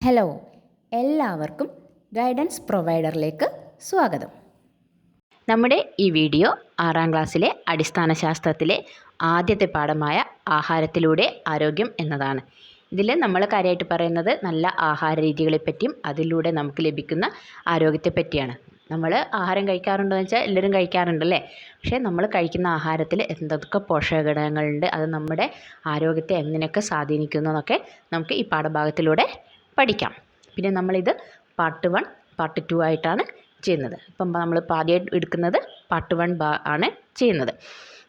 Hello, എല്ലാവർക്കും guidance പ്രൊവൈഡറിലേക്ക് സ്വാഗതം. നമ്മുടെ ഈ വീഡിയോ 6ാം ക്ലാസ്സിലെ അടിസ്ഥാന ശാസ്ത്രത്തിലെ ആദ്യത്തെ പാഠമായ ആഹാരത്തിലൂടെ ആരോഗ്യം എന്നതാണ്. ഇതിൽ നമ്മൾ കാര്യമായിട്ട് പറയുന്നത് നല്ല ആഹാര രീതികളെപ്പറ്റിയും അതിലൂടെ നമുക്ക് ലഭിക്കുന്ന ആരോഗ്യത്തെ പറ്റിയാണ്. നമ്മൾ ആഹാരം കഴിക്കാറുണ്ടോ എന്ന് വെച്ചാൽ എല്ലാവരും കഴിക്കാറുണ്ടല്ലേ. പക്ഷേ നമ്മൾ കഴിക്കുന്ന ആഹാരത്തിൽ എന്തൊക്കെ പോഷകഘടകങ്ങളുണ്ട്, അത് നമ്മുടെ ആരോഗ്യത്തെ എങ്ങനെയൊക്കെ സ്വാധീനിക്കുന്നു എന്നൊക്കെ നമുക്ക് ഈ പാഠഭാഗത്തിലൂടെ പഠിക്കാം. പിന്നെ നമ്മളിത് പാർട്ട് 1 പാർട്ട് 2 ആയിട്ടാണ് ചെയ്യുന്നത്. ഇപ്പം നമ്മൾ ആദ്യമായിട്ട് എടുക്കുന്നത് പാർട്ട് 1 ആണ് ചെയ്യുന്നത്.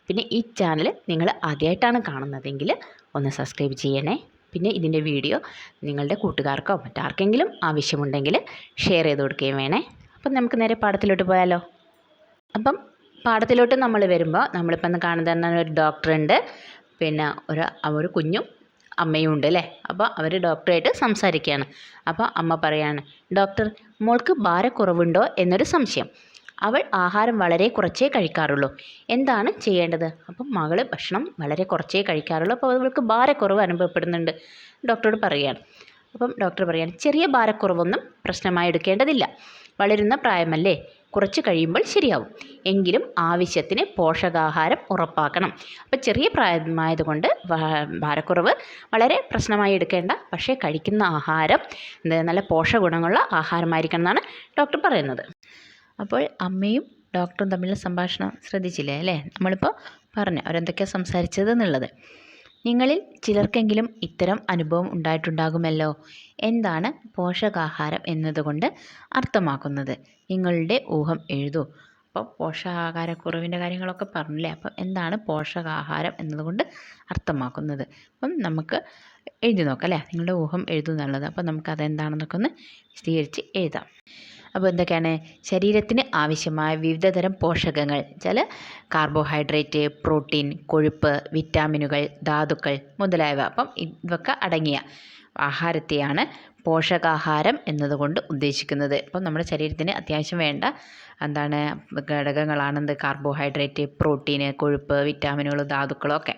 പിന്നെ ഈ ചാനൽ നിങ്ങൾ ആദ്യമായിട്ടാണ് കാണുന്നതെങ്കിൽ ഒന്ന് സബ്സ്ക്രൈബ് ചെയ്യണേ. പിന്നെ ഇതിൻ്റെ വീഡിയോ നിങ്ങളുടെ കൂട്ടുകാർക്കോ മറ്റാർക്കെങ്കിലും ആവശ്യമുണ്ടെങ്കിൽ ഷെയർ ചെയ്ത് കൊടുക്കുകയും വേണേ. അപ്പം നമുക്ക് നേരെ പാഠത്തിലോട്ട് പോയാലോ. അപ്പം പാഠത്തിലോട്ട് നമ്മൾ വരുമ്പോൾ നമ്മളിപ്പം കാണുന്നത് ഒരു ഡോക്ടറുണ്ട്, പിന്നെ ഒരു കുഞ്ഞും അമ്മയും ഉണ്ട് അല്ലേ. അപ്പോൾ അവർ ഡോക്ടറായിട്ട് സംസാരിക്കുകയാണ്. അപ്പോൾ അമ്മ പറയാണ്, ഡോക്ടർ, മോൾക്ക് ഭാരക്കുറവുണ്ടോ എന്നൊരു സംശയം. അവൾ ആഹാരം വളരെ കുറച്ചേ കഴിക്കാറുള്ളൂ, എന്താണ് ചെയ്യേണ്ടത്? അപ്പം മകൾ ഭക്ഷണം വളരെ കുറച്ചേ കഴിക്കാറുള്ളൂ, അപ്പോൾ അവൾക്ക് ഭാരക്കുറവ് അനുഭവപ്പെടുന്നുണ്ട് ഡോക്ടറോട് പറയുകയാണ്. അപ്പം ഡോക്ടർ പറയാണ്, ചെറിയ ഭാരക്കുറവൊന്നും പ്രശ്നമായി എടുക്കേണ്ടതില്ല, വളരുന്ന പ്രായമല്ലേ, കുറച്ച് കഴിയുമ്പോൾ ശരിയാവും. എങ്കിലും ആവശ്യത്തിന് പോഷകാഹാരം ഉറപ്പാക്കണം. അപ്പോൾ ചെറിയ പ്രായമായതുകൊണ്ട് ഭാരക്കുറവ് വളരെ പ്രശ്നമായി എടുക്കേണ്ട, പക്ഷേ കഴിക്കുന്ന ആഹാരം നല്ല പോഷകഗുണങ്ങളുള്ള ആഹാരമായിരിക്കണം എന്നാണ് ഡോക്ടർ പറയുന്നത്. അപ്പോൾ അമ്മയും ഡോക്ടറും തമ്മിലുള്ള സംഭാഷണം ശ്രദ്ധിച്ചില്ലേ അല്ലേ? നമ്മളിപ്പോൾ പറഞ്ഞു അവരെന്തൊക്കെയാണ് സംസാരിച്ചത് എന്നുള്ളത്. നിങ്ങളിൽ ചിലർക്കെങ്കിലും ഇത്തരം അനുഭവം ഉണ്ടായിട്ടുണ്ടാകുമല്ലോ. എന്താണ് പോഷകാഹാരം എന്നതുകൊണ്ട് അർത്ഥമാക്കുന്നത്? നിങ്ങളുടെ ഊഹം എഴുതൂ. അപ്പോൾ പോഷകാഹാരക്കുറവിൻ്റെ കാര്യങ്ങളൊക്കെ പറഞ്ഞില്ലേ. അപ്പം എന്താണ് പോഷകാഹാരം എന്നതുകൊണ്ട് അർത്ഥമാക്കുന്നത്? അപ്പം നമുക്ക് എഴുതി നോക്കാം അല്ലേ. നിങ്ങളുടെ ഊഹം എഴുതുന്നുള്ളത്. അപ്പോൾ നമുക്ക് അതെന്താണെന്നൊക്കെ ഒന്ന് വിശദീകരിച്ച് എഴുതാം. അപ്പോൾ എന്തൊക്കെയാണ്? ശരീരത്തിന് ആവശ്യമായ വിവിധതരം പോഷകങ്ങൾ, ചില കാർബോഹൈഡ്രേറ്റ്, പ്രോട്ടീൻ, കൊഴുപ്പ്, വിറ്റാമിനുകൾ, ധാതുക്കൾ മുതലായവ. അപ്പം ഇവയൊക്കെ അടങ്ങിയ ആഹാരത്തെയാണ് പോഷകാഹാരം എന്നതുകൊണ്ട് ഉദ്ദേശിക്കുന്നത്. അപ്പം നമ്മുടെ ശരീരത്തിന് അത്യാവശ്യം വേണ്ട ഘടകങ്ങളാണെന്ത്? കാർബോഹൈഡ്രേറ്റ്, പ്രോട്ടീന്, കൊഴുപ്പ്, വിറ്റാമിനുകൾ, ധാതുക്കളും ഒക്കെ.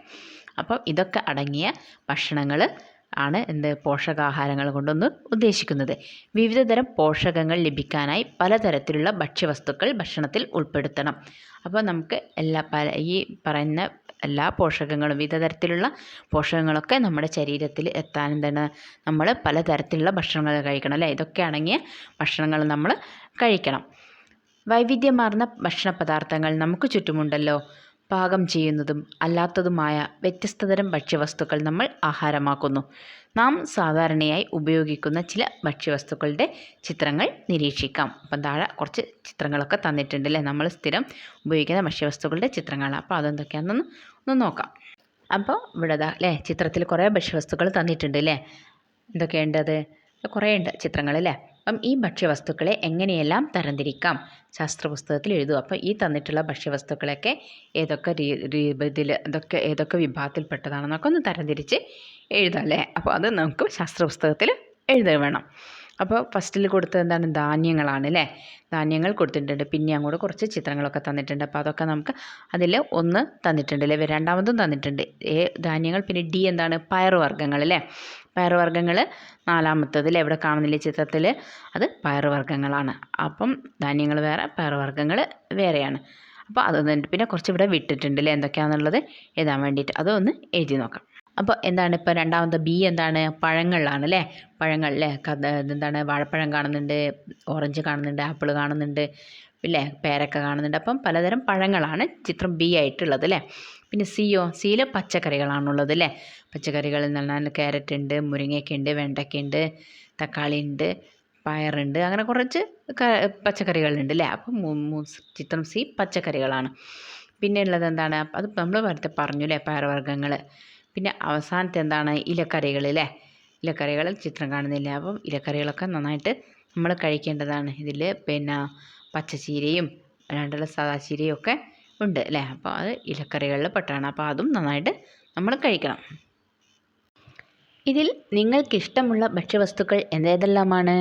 അപ്പം ഇതൊക്കെ അടങ്ങിയ ഭക്ഷണങ്ങൾ ആണ് പോഷകാഹാരങ്ങൾ കൊണ്ടൊന്ന് ഉദ്ദേശിക്കുന്നത്. വിവിധതരം പോഷകങ്ങൾ ലഭിക്കാനായി പലതരത്തിലുള്ള ഭക്ഷ്യവസ്തുക്കൾ ഭക്ഷണത്തിൽ ഉൾപ്പെടുത്തണം. അപ്പോൾ നമുക്ക് ഈ പറയുന്ന എല്ലാ പോഷകങ്ങളും, വിവിധ തരത്തിലുള്ള പോഷകങ്ങളൊക്കെ നമ്മുടെ ശരീരത്തിൽ എത്താൻ നമ്മൾ പലതരത്തിലുള്ള ഭക്ഷണങ്ങൾ കഴിക്കണം അല്ലേ. ഇതൊക്കെ അടങ്ങിയ ഭക്ഷണങ്ങൾ നമ്മൾ കഴിക്കണം. വൈവിധ്യമാർന്ന ഭക്ഷണ പദാർത്ഥങ്ങൾ നമുക്ക് ചുറ്റുമുണ്ടല്ലോ. പാകം ചെയ്യുന്നതും അല്ലാത്തതുമായ വ്യത്യസ്തതരം ഭക്ഷ്യവസ്തുക്കൾ നമ്മൾ ആഹാരമാക്കുന്നു. നാം സാധാരണയായി ഉപയോഗിക്കുന്ന ചില ഭക്ഷ്യവസ്തുക്കളുടെ ചിത്രങ്ങൾ നിരീക്ഷിക്കാം. അപ്പം താഴെ കുറച്ച് ചിത്രങ്ങളൊക്കെ തന്നിട്ടുണ്ട് അല്ലേ. നമ്മൾ സ്ഥിരം ഉപയോഗിക്കുന്ന ഭക്ഷ്യവസ്തുക്കളുടെ ചിത്രങ്ങളാണ്. അപ്പോൾ അതെന്തൊക്കെയാണെന്ന് ഒന്ന് നോക്കാം. അപ്പോൾ ഇവിടെ അല്ലേ ചിത്രത്തിൽ കുറേ ഭക്ഷ്യവസ്തുക്കൾ തന്നിട്ടുണ്ട് അല്ലേ. എന്തൊക്കെയുണ്ടത്? കുറേ ഉണ്ട് ചിത്രങ്ങൾ അല്ലേ. അപ്പം ഈ ഭക്ഷ്യവസ്തുക്കളെ എങ്ങനെയെല്ലാം തരംതിരിക്കാം? ശാസ്ത്രപുസ്തകത്തിൽ എഴുതുക. അപ്പോൾ ഈ തന്നിട്ടുള്ള ഭക്ഷ്യവസ്തുക്കളൊക്കെ ഏതൊക്കെ ഏതൊക്കെ വിഭാഗത്തിൽപ്പെട്ടതാണെന്നൊക്കെ ഒന്ന് തരംതിരിച്ച് എഴുതാം അല്ലേ. അപ്പോൾ അത് നമുക്ക് ശാസ്ത്രപുസ്തകത്തിൽ എഴുതുക വേണം. അപ്പോൾ ഫസ്റ്റിൽ കൊടുത്തത് എന്താണ്? ധാന്യങ്ങളാണ് അല്ലേ. ധാന്യങ്ങൾ കൊടുത്തിട്ടുണ്ട്. പിന്നെ അങ്ങോട്ട് കുറച്ച് ചിത്രങ്ങളൊക്കെ തന്നിട്ടുണ്ട്. അപ്പോൾ അതൊക്കെ നമുക്ക് അതിൽ ഒന്ന് തന്നിട്ടുണ്ട് അല്ലേ. രണ്ടാമതും തന്നിട്ടുണ്ട് ധാന്യങ്ങൾ. പിന്നെ ഡി എന്താണ്? പയറുവർഗ്ഗങ്ങൾ അല്ലേ. പയറുവർഗ്ഗങ്ങൾ നാലാമത്തതിൽ എവിടെ കാണുന്നില്ല ചിത്രത്തിൽ, അത് പയറുവർഗ്ഗങ്ങളാണ്. അപ്പം ധാന്യങ്ങൾ വേറെ, പയറുവർഗ്ഗങ്ങൾ വേറെയാണ്. അപ്പോൾ അതൊന്നും പിന്നെ കുറച്ച് ഇവിടെ വിട്ടിട്ടുണ്ട് അല്ലേ, എന്തൊക്കെയാണെന്നുള്ളത് എഴുതാൻ വേണ്ടിയിട്ട്. അതൊന്ന് എഴുതി നോക്കാം. അപ്പോൾ എന്താണ് ഇപ്പോൾ രണ്ടാമത്തെ ബി എന്താണ്? പഴങ്ങളിലാണ് അല്ലേ. പഴങ്ങൾ അല്ലേ. എന്താണ്? വാഴപ്പഴം കാണുന്നുണ്ട്, ഓറഞ്ച് കാണുന്നുണ്ട്, ആപ്പിൾ കാണുന്നുണ്ട്, ഇല്ലേ, പേരക്ക കാണുന്നുണ്ട്. അപ്പം പലതരം പഴങ്ങളാണ് ചിത്രം ബി ആയിട്ടുള്ളത് അല്ലേ. പിന്നെ സിയിൽ പച്ചക്കറികളാണുള്ളത് അല്ലേ. പച്ചക്കറികൾ എന്ന് പറഞ്ഞാൽ ക്യാരറ്റ് ഉണ്ട്, മുരിങ്ങയ്ക്ക ഉണ്ട്, വെണ്ടയ്ക്ക ഉണ്ട്, തക്കാളി ഉണ്ട്, പയറുണ്ട്, അങ്ങനെ കുറച്ച് പച്ചക്കറികളുണ്ട് അല്ലേ. അപ്പം ചിത്രം സി പച്ചക്കറികളാണ്. പിന്നെ ഉള്ളത് എന്താണ്? അത് നമ്മൾ നേരത്തെ പറഞ്ഞു അല്ലേ, പയറുവർഗ്ഗങ്ങൾ. പിന്നെ അവസാനത്തെ എന്താണ്? ഇലക്കറികൾ അല്ലേ. ഇലക്കറികൾ ചിത്രം കാണുന്നില്ല. അപ്പം ഇലക്കറികളൊക്കെ നന്നായിട്ട് നമ്മൾ കഴിക്കേണ്ടതാണ്. ഇതിൽ പിന്നെ പച്ചച്ചീരയും രണ്ടുള്ള സാദാ ചീരയും ഒക്കെ ഉണ്ട് അല്ലേ. അപ്പോൾ അത് ഇലക്കറികളിൽ പെട്ടാണ്. അപ്പോൾ അതും നന്നായിട്ട് നമ്മൾ കഴിക്കണം. ഇതിൽ നിങ്ങൾക്കിഷ്ടമുള്ള ഭക്ഷ്യവസ്തുക്കൾ ഏതെല്ലാമാണ്?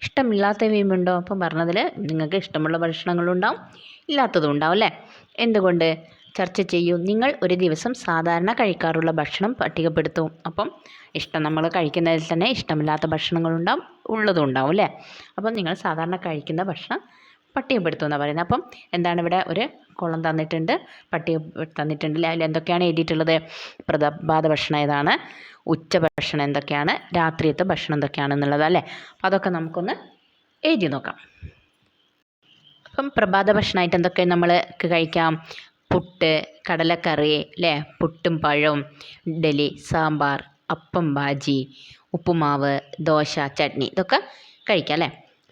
ഇഷ്ടമില്ലാത്തവയുമുണ്ടോ? അപ്പം പറഞ്ഞതിൽ നിങ്ങൾക്ക് ഇഷ്ടമുള്ള ഭക്ഷണങ്ങളും ഉണ്ടാവും, ഇല്ലാത്തതും ഉണ്ടാവും അല്ലേ. എന്തുകൊണ്ട്? ചർച്ച ചെയ്യൂ. നിങ്ങൾ ഒരു ദിവസം സാധാരണ കഴിക്കാറുള്ള ഭക്ഷണം പട്ടികപ്പെടുത്തും. അപ്പം നമ്മൾ കഴിക്കുന്നതിൽ തന്നെ ഇഷ്ടമില്ലാത്ത ഭക്ഷണങ്ങളുണ്ടാവും, ഉള്ളതും ഉണ്ടാവും അല്ലേ. അപ്പം നിങ്ങൾ സാധാരണ കഴിക്കുന്ന ഭക്ഷണം പട്ടികപ്പെടുത്തും എന്നാണ് പറയുന്നത്. അപ്പം എന്താണ്, ഇവിടെ ഒരു കോളം തന്നിട്ടുണ്ട്, പട്ടിക തന്നിട്ടുണ്ട്. അതിൽ എന്തൊക്കെയാണ് എഴുതിയിട്ടുള്ളത്? പ്രഭാത ഭക്ഷണം ഏതാണ്, ഉച്ചഭക്ഷണം എന്തൊക്കെയാണ്, രാത്രിയത്തെ ഭക്ഷണം എന്തൊക്കെയാണെന്നുള്ളത് അല്ലേ. അപ്പം അതൊക്കെ നമുക്കൊന്ന് എഴുതി നോക്കാം. അപ്പം പ്രഭാത ഭക്ഷണമായിട്ട് എന്തൊക്കെ നമ്മൾക്ക് കഴിക്കാം? പുട്ട്, കടലക്കറി അല്ലേ, പുട്ടും പഴവും, ഇഡ്ഡലി, സാമ്പാർ, അപ്പം, ബാജി, ഉപ്പുമാവ്, ദോശ, ചട്നി, ഇതൊക്കെ കഴിക്കാം അല്ലേ.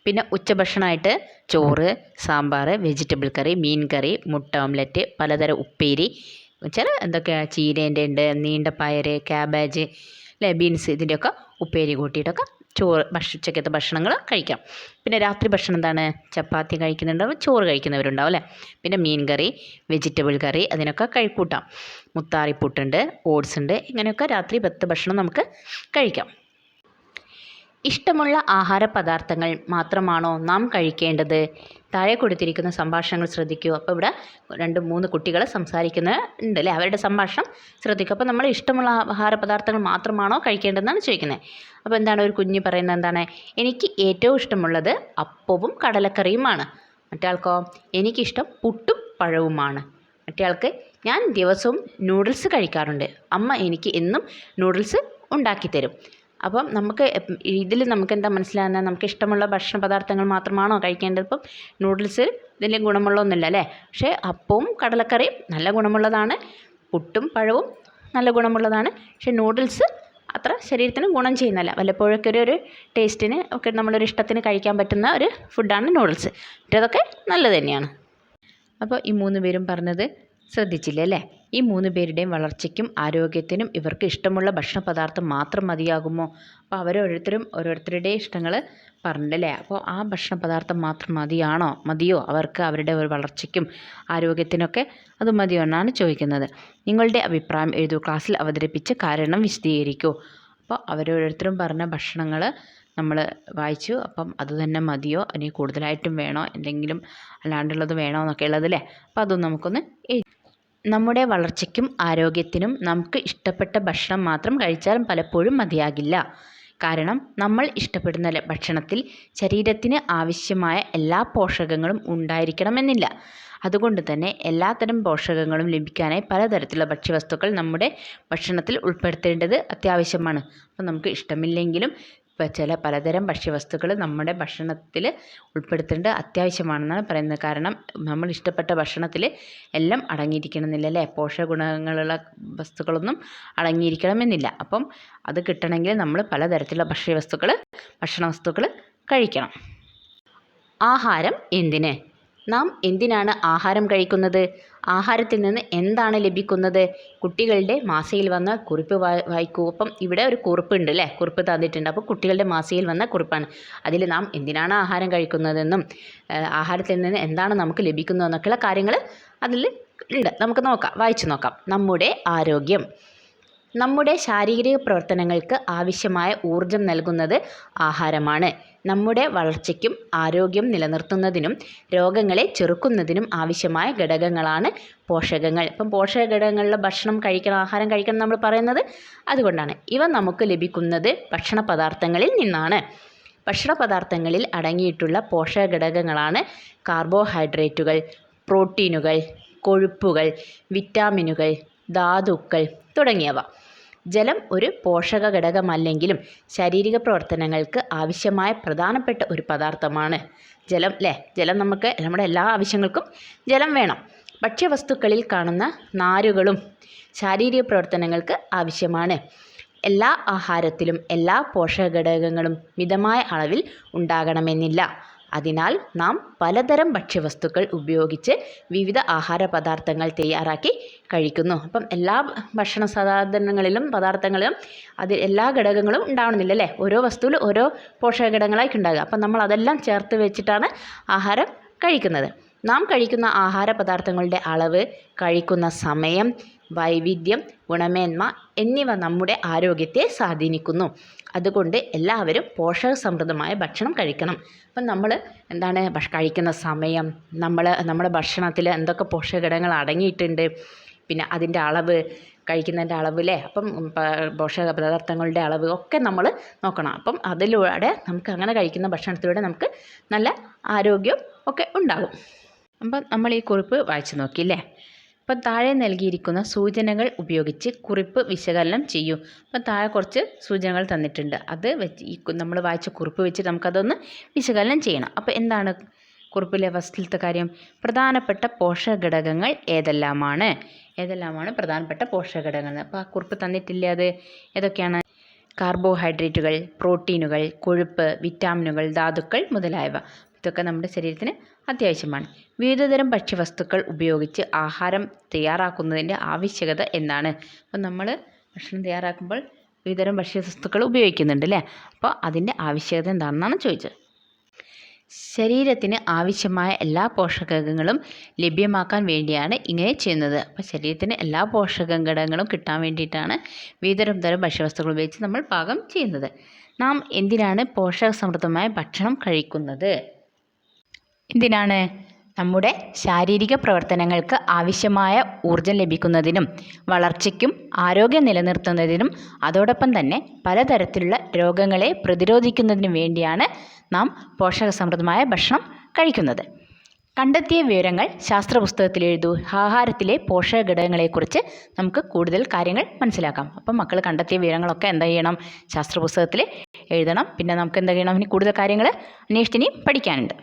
പിന്നെ ഉച്ചഭക്ഷണമായിട്ട് ചോറ്, സാമ്പാർ, വെജിറ്റബിൾ കറി, മീൻ കറി, മുട്ട ഓംലെറ്റ്, പലതരം ഉപ്പേരി, എന്തൊക്കെയാണ്, ചീരേൻ്റെ ഉണ്ട്, നീണ്ട പയർ, ക്യാബേജ് അല്ലേ, ബീൻസ്, ഇതിൻ്റെയൊക്കെ ഉപ്പേരി കൂട്ടിയിട്ടൊക്കെ ഉച്ചക്കത്തെ ഭക്ഷണങ്ങൾ കഴിക്കാം. പിന്നെ രാത്രി ഭക്ഷണം എന്താണ്? ചപ്പാത്തി കഴിക്കുന്നുണ്ടാവും, ചോറ് കഴിക്കുന്നവരുണ്ടാവും അല്ലേ. പിന്നെ മീൻ കറി, വെജിറ്റബിൾ കറി, അതിനൊക്കെ കൂട്ടാം. മുത്താറിപ്പുട്ടുണ്ട്, ഓട്സ് ഉണ്ട്, ഇങ്ങനെയൊക്കെ രാത്രി 10 ഭക്ഷണം നമുക്ക് കഴിക്കാം. ഇഷ്ടമുള്ള ആഹാര പദാർത്ഥങ്ങൾ മാത്രമാണോ നാം കഴിക്കേണ്ടത്? താഴെ കൊടുത്തിരിക്കുന്ന സംഭാഷണങ്ങൾ ശ്രദ്ധിക്കൂ. അപ്പോൾ ഇവിടെ 2-3 കുട്ടികൾ സംസാരിക്കുന്നുണ്ട് അല്ലേ, അവരുടെ സംഭാഷണം ശ്രദ്ധിക്കുക. അപ്പോൾ നമ്മൾ ഇഷ്ടമുള്ള ആഹാര പദാർത്ഥങ്ങൾ മാത്രമാണോ കഴിക്കേണ്ടതെന്നാണ് ചോദിക്കുന്നത്. അപ്പോൾ എന്താണ് ഒരു കുഞ്ഞ് പറയുന്നത്? എന്താണ്? എനിക്ക് ഏറ്റവും ഇഷ്ടമുള്ളത് അപ്പവും കടലക്കറിയുമാണ്. മറ്റേ എനിക്കിഷ്ടം പുട്ടും പഴവുമാണ്. മറ്റേ ഞാൻ ദിവസവും നൂഡിൽസ് കഴിക്കാറുണ്ട്. അമ്മ എനിക്ക് എന്നും നൂഡിൽസ് ഉണ്ടാക്കിത്തരും. അപ്പം ഇതിൽ നമുക്ക് എന്താ മനസ്സിലാകുന്നത്? നമുക്ക് ഇഷ്ടമുള്ള ഭക്ഷണ പദാർത്ഥങ്ങൾ മാത്രമാണോ കഴിക്കേണ്ടത്? ഇപ്പം നൂഡിൽസ് ഇതിൽ ഗുണമുള്ളതൊന്നുമില്ല അല്ലേ. പക്ഷേ അപ്പവും കടലക്കറിയും നല്ല ഗുണമുള്ളതാണ്, പുട്ടും പഴവും നല്ല ഗുണമുള്ളതാണ്. പക്ഷേ നൂഡിൽസ് അത്ര ശരീരത്തിന് ഗുണം ചെയ്യുന്നതല്ല. വല്ലപ്പോഴൊക്കെ ഒരു ടേസ്റ്റിന് ഒക്കെ നമ്മളൊരു ഇഷ്ടത്തിന് കഴിക്കാൻ പറ്റുന്ന ഒരു ഫുഡാണ് നൂഡിൽസ്. മറ്റേതൊക്കെ നല്ലത് തന്നെയാണ്. അപ്പോൾ ഈ 3 പേരും പറഞ്ഞത് ശ്രദ്ധിച്ചില്ലേ അല്ലേ. ഈ 3 പേരുടെയും വളർച്ചയ്ക്കും ആരോഗ്യത്തിനും ഇവർക്ക് ഇഷ്ടമുള്ള ഭക്ഷണ പദാർത്ഥം മാത്രം മതിയാകുമോ? അപ്പോൾ ഓരോരുത്തരുടെ ഇഷ്ടങ്ങൾ പറഞ്ഞിട്ടല്ലേ. അപ്പോൾ ആ ഭക്ഷണ പദാർത്ഥം മാത്രം മതിയോ അവർക്ക് അവരുടെ ഒരു വളർച്ചയ്ക്കും ആരോഗ്യത്തിനൊക്കെ അത് മതിയോ എന്നാണ് ചോദിക്കുന്നത്. നിങ്ങളുടെ അഭിപ്രായം എഴുതൂ. ക്ലാസ്സിൽ അവതരിപ്പിച്ച് കാരണം വിശദീകരിക്കൂ. അപ്പോൾ അവരോരുത്തരും പറഞ്ഞ ഭക്ഷണങ്ങൾ നമ്മൾ വായിച്ചു. അപ്പം അത് തന്നെ മതിയോ, ഇനി കൂടുതലായിട്ടും വേണോ, എന്തെങ്കിലും അല്ലാണ്ടുള്ളത് വേണോ എന്നൊക്കെ ഉള്ളതല്ലേ. അപ്പോൾ അതൊന്നും നമുക്കൊന്ന് നമ്മുടെ വളർച്ചയ്ക്കും ആരോഗ്യത്തിനും നമുക്ക് ഇഷ്ടപ്പെട്ട ഭക്ഷണം മാത്രം കഴിച്ചാൽ പലപ്പോഴും മതിയാകില്ല. കാരണം നമ്മൾ ഇഷ്ടപ്പെടുന്ന ഭക്ഷണത്തിൽ ശരീരത്തിന് ആവശ്യമായ എല്ലാ പോഷകങ്ങളും ഉണ്ടായിരിക്കണമെന്നില്ല. അതുകൊണ്ട് തന്നെ എല്ലാത്തരം പോഷകങ്ങളും ലഭിക്കാനായി പലതരത്തിലുള്ള ഭക്ഷ്യവസ്തുക്കൾ നമ്മുടെ ഭക്ഷണത്തിൽ ഉൾപ്പെടുത്തേണ്ടത് അത്യാവശ്യമാണ്. അപ്പോൾ നമുക്ക് ഇഷ്ടമില്ലെങ്കിലും പലതരം ഭക്ഷ്യവസ്തുക്കൾ നമ്മുടെ ഭക്ഷണത്തിൽ ഉൾപ്പെടുത്തേണ്ടത് അത്യാവശ്യമാണെന്നാണ് പറയുന്നത്. കാരണം നമ്മൾ ഇഷ്ടപ്പെട്ട ഭക്ഷണത്തിൽ എല്ലാം അടങ്ങിയിരിക്കണമെന്നില്ല അല്ലേ. പോഷകഗുണങ്ങളുള്ള വസ്തുക്കളൊന്നും അടങ്ങിയിരിക്കണമെന്നില്ല. അപ്പം അത് കിട്ടണമെങ്കിൽ നമ്മൾ പലതരത്തിലുള്ള ഭക്ഷണ വസ്തുക്കൾ കഴിക്കണം. ആഹാരം എന്തിന്? നാം എന്തിനാണ് ആഹാരം കഴിക്കുന്നത്? ആഹാരത്തിൽ നിന്ന് എന്താണ് ലഭിക്കുന്നത്? കുട്ടികളുടെ മാസികയിൽ വന്ന കുറിപ്പ് വായിക്കൂ. അപ്പം ഇവിടെ ഒരു കുറിപ്പുണ്ട് അല്ലേ, കുറിപ്പ് തന്നിട്ടുണ്ട്. അപ്പോൾ കുട്ടികളുടെ മാസികയിൽ വന്ന കുറിപ്പാണ്. അതിൽ നാം എന്തിനാണ് ആഹാരം കഴിക്കുന്നതെന്നും ആഹാരത്തിൽ നിന്ന് എന്താണ് നമുക്ക് ലഭിക്കുന്നതെന്നൊക്കെയുള്ള കാര്യങ്ങൾ അതിൽ ഉണ്ട്. നമുക്ക് വായിച്ചു നോക്കാം. നമ്മുടെ ആരോഗ്യം. നമ്മുടെ ശാരീരിക പ്രവർത്തനങ്ങൾക്ക് ആവശ്യമായ ഊർജം നൽകുന്നത് ആഹാരമാണ്. നമ്മുടെ വളർച്ചയ്ക്കും ആരോഗ്യം നിലനിർത്തുന്നതിനും രോഗങ്ങളെ ചെറുക്കുന്നതിനും ആവശ്യമായ ഘടകങ്ങളാണ് പോഷകങ്ങൾ. ഇപ്പം പോഷക ഘടകങ്ങളുള്ള ആഹാരം കഴിക്കണം നമ്മൾ പറയുന്നത് അതുകൊണ്ടാണ്. ഇവ നമുക്ക് ലഭിക്കുന്നത് ഭക്ഷണ പദാർത്ഥങ്ങളിൽ നിന്നാണ്. ഭക്ഷണ പദാർത്ഥങ്ങളിൽ അടങ്ങിയിട്ടുള്ള പോഷക ഘടകങ്ങളാണ് കാർബോഹൈഡ്രേറ്റുകൾ, പ്രോട്ടീനുകൾ, കൊഴുപ്പുകൾ, വിറ്റാമിനുകൾ, ധാതുക്കൾ തുടങ്ങിയവ. ജലം ഒരു പോഷക ഘടകമല്ലെങ്കിലും ശാരീരിക പ്രവർത്തനങ്ങൾക്ക് ആവശ്യമായ പ്രധാനപ്പെട്ട ഒരു പദാർത്ഥമാണ് ജലം അല്ലേ. ജലം നമുക്ക് നമ്മുടെ എല്ലാ ആവശ്യങ്ങൾക്കും ജലം വേണം. ഭക്ഷ്യവസ്തുക്കളിൽ കാണുന്ന നാരുകളും ശാരീരിക പ്രവർത്തനങ്ങൾക്ക് ആവശ്യമാണ്. എല്ലാ ആഹാരത്തിലും എല്ലാ പോഷക ഘടകങ്ങളും മിതമായ അളവിൽ ഉണ്ടാകണമെന്നില്ല. അതിനാൽ നാം പലതരം ഭക്ഷ്യവസ്തുക്കൾ ഉപയോഗിച്ച് വിവിധ ആഹാര പദാർത്ഥങ്ങൾ തയ്യാറാക്കി കഴിക്കുന്നു. അപ്പം എല്ലാ ഭക്ഷണ പദാർത്ഥങ്ങളിലും അതിൽ എല്ലാ ഘടകങ്ങളും ഉണ്ടാവണമെന്നില്ല അല്ലേ. ഓരോ വസ്തുവിൽ ഓരോ പോഷക ഘടകങ്ങളായിട്ട് ഉണ്ടാകുക. അപ്പം നമ്മൾ അതെല്ലാം ചേർത്ത് വെച്ചിട്ടാണ് ആഹാരം കഴിക്കുന്നത്. നാം കഴിക്കുന്ന ആഹാര പദാർത്ഥങ്ങളുടെ അളവ്, കഴിക്കുന്ന സമയം, വൈവിധ്യം, ഗുണമേന്മ എന്നിവ നമ്മുടെ ആരോഗ്യത്തെ സ്വാധീനിക്കുന്നു. അതുകൊണ്ട് എല്ലാവരും പോഷകസമൃദ്ധമായ ഭക്ഷണം കഴിക്കണം. അപ്പം നമ്മൾ എന്താണ് കഴിക്കുന്ന സമയം, നമ്മുടെ ഭക്ഷണത്തിൽ എന്തൊക്കെ പോഷകഘടകങ്ങൾ അടങ്ങിയിട്ടുണ്ട്, പിന്നെ അതിൻ്റെ അളവ്, കഴിക്കുന്നതിൻ്റെ അളവ് അല്ലേ, അപ്പം പോഷക പദാർത്ഥങ്ങളുടെ അളവ് ഒക്കെ നമ്മൾ നോക്കണം. അപ്പം അതിലൂടെ നമുക്ക് അങ്ങനെ കഴിക്കുന്ന ഭക്ഷണത്തിലൂടെ നമുക്ക് നല്ല ആരോഗ്യം ഒക്കെ ഉണ്ടാകും. അപ്പം നമ്മൾ ഈ കുറിപ്പ് വായിച്ചു നോക്കിയില്ലേ. അപ്പം താഴെ നൽകിയിരിക്കുന്ന സൂചനകൾ ഉപയോഗിച്ച് കുറിപ്പ് വിശകലനം ചെയ്യൂ. അപ്പം താഴെ കുറച്ച് സൂചനകൾ തന്നിട്ടുണ്ട്. അത് വെച്ച് നമ്മൾ വായിച്ച കുറിപ്പ് വെച്ച് നമുക്കതൊന്ന് വിശകലനം ചെയ്യണം. അപ്പോൾ എന്താണ് കുറിപ്പിലെ ഫസ്റ്റിലത്തെ കാര്യം? പ്രധാനപ്പെട്ട പോഷകഘടകങ്ങൾ ഏതെല്ലാമാണ് പ്രധാനപ്പെട്ട പോഷകഘടകങ്ങൾ? അപ്പോൾ ആ കുറിപ്പ് തന്നിട്ടില്ല. അത് ഏതൊക്കെയാണ്? കാർബോഹൈഡ്രേറ്റുകൾ, പ്രോട്ടീനുകൾ, കൊഴുപ്പ്, വിറ്റാമിനുകൾ, ധാതുക്കൾ മുതലായവ. ഇതൊക്കെ നമ്മുടെ ശരീരത്തിന് അത്യാവശ്യമാണ്. വിവിധതരം ഭക്ഷ്യവസ്തുക്കൾ ഉപയോഗിച്ച് ആഹാരം തയ്യാറാക്കുന്നതിൻ്റെ ആവശ്യകത എന്താണ്? അപ്പോൾ നമ്മൾ ഭക്ഷണം തയ്യാറാക്കുമ്പോൾ വിവിധതരം ഭക്ഷ്യവസ്തുക്കൾ ഉപയോഗിക്കുന്നുണ്ട് അല്ലേ. അപ്പോൾ അതിൻ്റെ ആവശ്യകത എന്താണെന്നാണ് ചോദിച്ചത്. ശരീരത്തിന് ആവശ്യമായ എല്ലാ പോഷകങ്ങളും ലഭ്യമാക്കാൻ വേണ്ടിയാണ് ഇങ്ങനെ ചെയ്യുന്നത്. അപ്പോൾ ശരീരത്തിന് എല്ലാ പോഷകഘടകങ്ങളും കിട്ടാൻ വേണ്ടിയിട്ടാണ് വിവിധതരം ഭക്ഷ്യവസ്തുക്കൾ ഉപയോഗിച്ച് നമ്മൾ പാകം ചെയ്യുന്നത്. നാം എന്തിനാണ് പോഷകസമൃദ്ധമായ ഭക്ഷണം കഴിക്കുന്നത്? എന്തിനാണ്? നമ്മുടെ ശാരീരിക പ്രവർത്തനങ്ങൾക്ക് ആവശ്യമായ ഊർജം ലഭിക്കുന്നതിനും വളർച്ചയ്ക്കും ആരോഗ്യം നിലനിർത്തുന്നതിനും അതോടൊപ്പം തന്നെ പലതരത്തിലുള്ള രോഗങ്ങളെ പ്രതിരോധിക്കുന്നതിനും വേണ്ടിയാണ് നാം പോഷകസമൃദ്ധമായ ഭക്ഷണം കഴിക്കുന്നത്. കണ്ടെത്തിയ വിവരങ്ങൾ ശാസ്ത്രപുസ്തകത്തിൽ എഴുതൂ. ആഹാരത്തിലെ പോഷകഘടകങ്ങളെക്കുറിച്ച് നമുക്ക് കൂടുതൽ കാര്യങ്ങൾ മനസ്സിലാക്കാം. അപ്പം മക്കൾ കണ്ടെത്തിയ വിവരങ്ങളൊക്കെ എന്താ ചെയ്യണം? ശാസ്ത്രപുസ്തകത്തിൽ എഴുതണം. പിന്നെ നമുക്ക് എന്താ ചെയ്യണം? ഇനി കൂടുതൽ കാര്യങ്ങൾ അന്വേഷിച്ചിനി പഠിക്കാനുണ്ട്.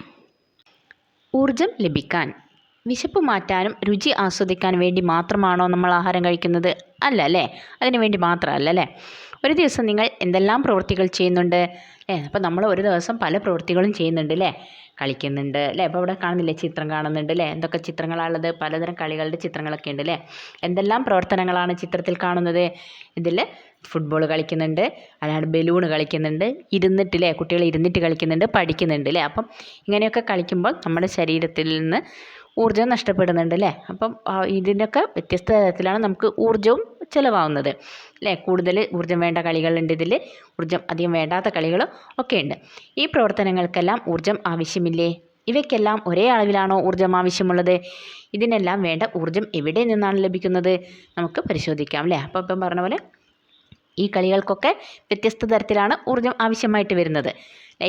ഊർജം ലഭിക്കാൻ, വിശപ്പ് മാറ്റാനും രുചി ആസ്വദിക്കാൻ വേണ്ടി മാത്രമാണോ നമ്മൾ ആഹാരം കഴിക്കുന്നത്? അല്ല അല്ലേ, അതിനു വേണ്ടി മാത്രമല്ല അല്ലേ. ഒരു ദിവസം നിങ്ങൾ എന്തെല്ലാം പ്രവൃത്തികൾ ചെയ്യുന്നുണ്ട്? അപ്പോൾ നമ്മൾ ഒരു ദിവസം പല പ്രവൃത്തികളും ചെയ്യുന്നുണ്ട് അല്ലേ. കളിക്കുന്നുണ്ട് അല്ലേ. അപ്പോൾ ഇവിടെ കാണുന്നില്ലേ, ചിത്രം കാണുന്നുണ്ട് അല്ലേ. എന്തൊക്കെ ചിത്രങ്ങളാണുള്ളത്? പലതരം കളികളുടെ ചിത്രങ്ങളൊക്കെ ഉണ്ട് അല്ലേ. എന്തെല്ലാം പ്രവർത്തനങ്ങളാണ് ചിത്രത്തിൽ കാണുന്നത്? ഇതിൽ ഫുട്ബോൾ കളിക്കുന്നുണ്ട്, അല്ലാണ്ട് ബലൂൺ കളിക്കുന്നുണ്ട്, ഇരുന്നിട്ടില്ലേ, കുട്ടികൾ ഇരുന്നിട്ട് കളിക്കുന്നുണ്ട്, പഠിക്കുന്നുണ്ട് അല്ലേ. അപ്പം ഇങ്ങനെയൊക്കെ കളിക്കുമ്പോൾ നമ്മുടെ ശരീരത്തിൽ നിന്ന് ഊർജ്ജം നഷ്ടപ്പെടുന്നുണ്ട് അല്ലേ. അപ്പം ഇതിനൊക്കെ വ്യത്യസ്ത തരത്തിലാണ് നമുക്ക് ഊർജ്ജവും ചിലവാകുന്നത് അല്ലേ. കൂടുതൽ ഊർജ്ജം വേണ്ട കളികളുണ്ട് ഇതിൽ, ഊർജ്ജം അധികം വേണ്ടാത്ത കളികളും ഒക്കെ ഉണ്ട്. ഈ പ്രവർത്തനങ്ങൾക്കെല്ലാം ഊർജ്ജം ആവശ്യമില്ലേ? ഇവയ്ക്കെല്ലാം ഒരേ അളവിലാണോ ഊർജ്ജം ആവശ്യമുള്ളത്? ഇതിനെല്ലാം വേണ്ട ഊർജ്ജം എവിടെ നിന്നാണ് ലഭിക്കുന്നത്? നമുക്ക് പരിശോധിക്കാം അല്ലേ. അപ്പോൾ ഇപ്പം പറഞ്ഞ പോലെ ഈ കളികൾക്കൊക്കെ വ്യത്യസ്ത തരത്തിലാണ് ഊർജ്ജം ആവശ്യമായിട്ട് വരുന്നത്.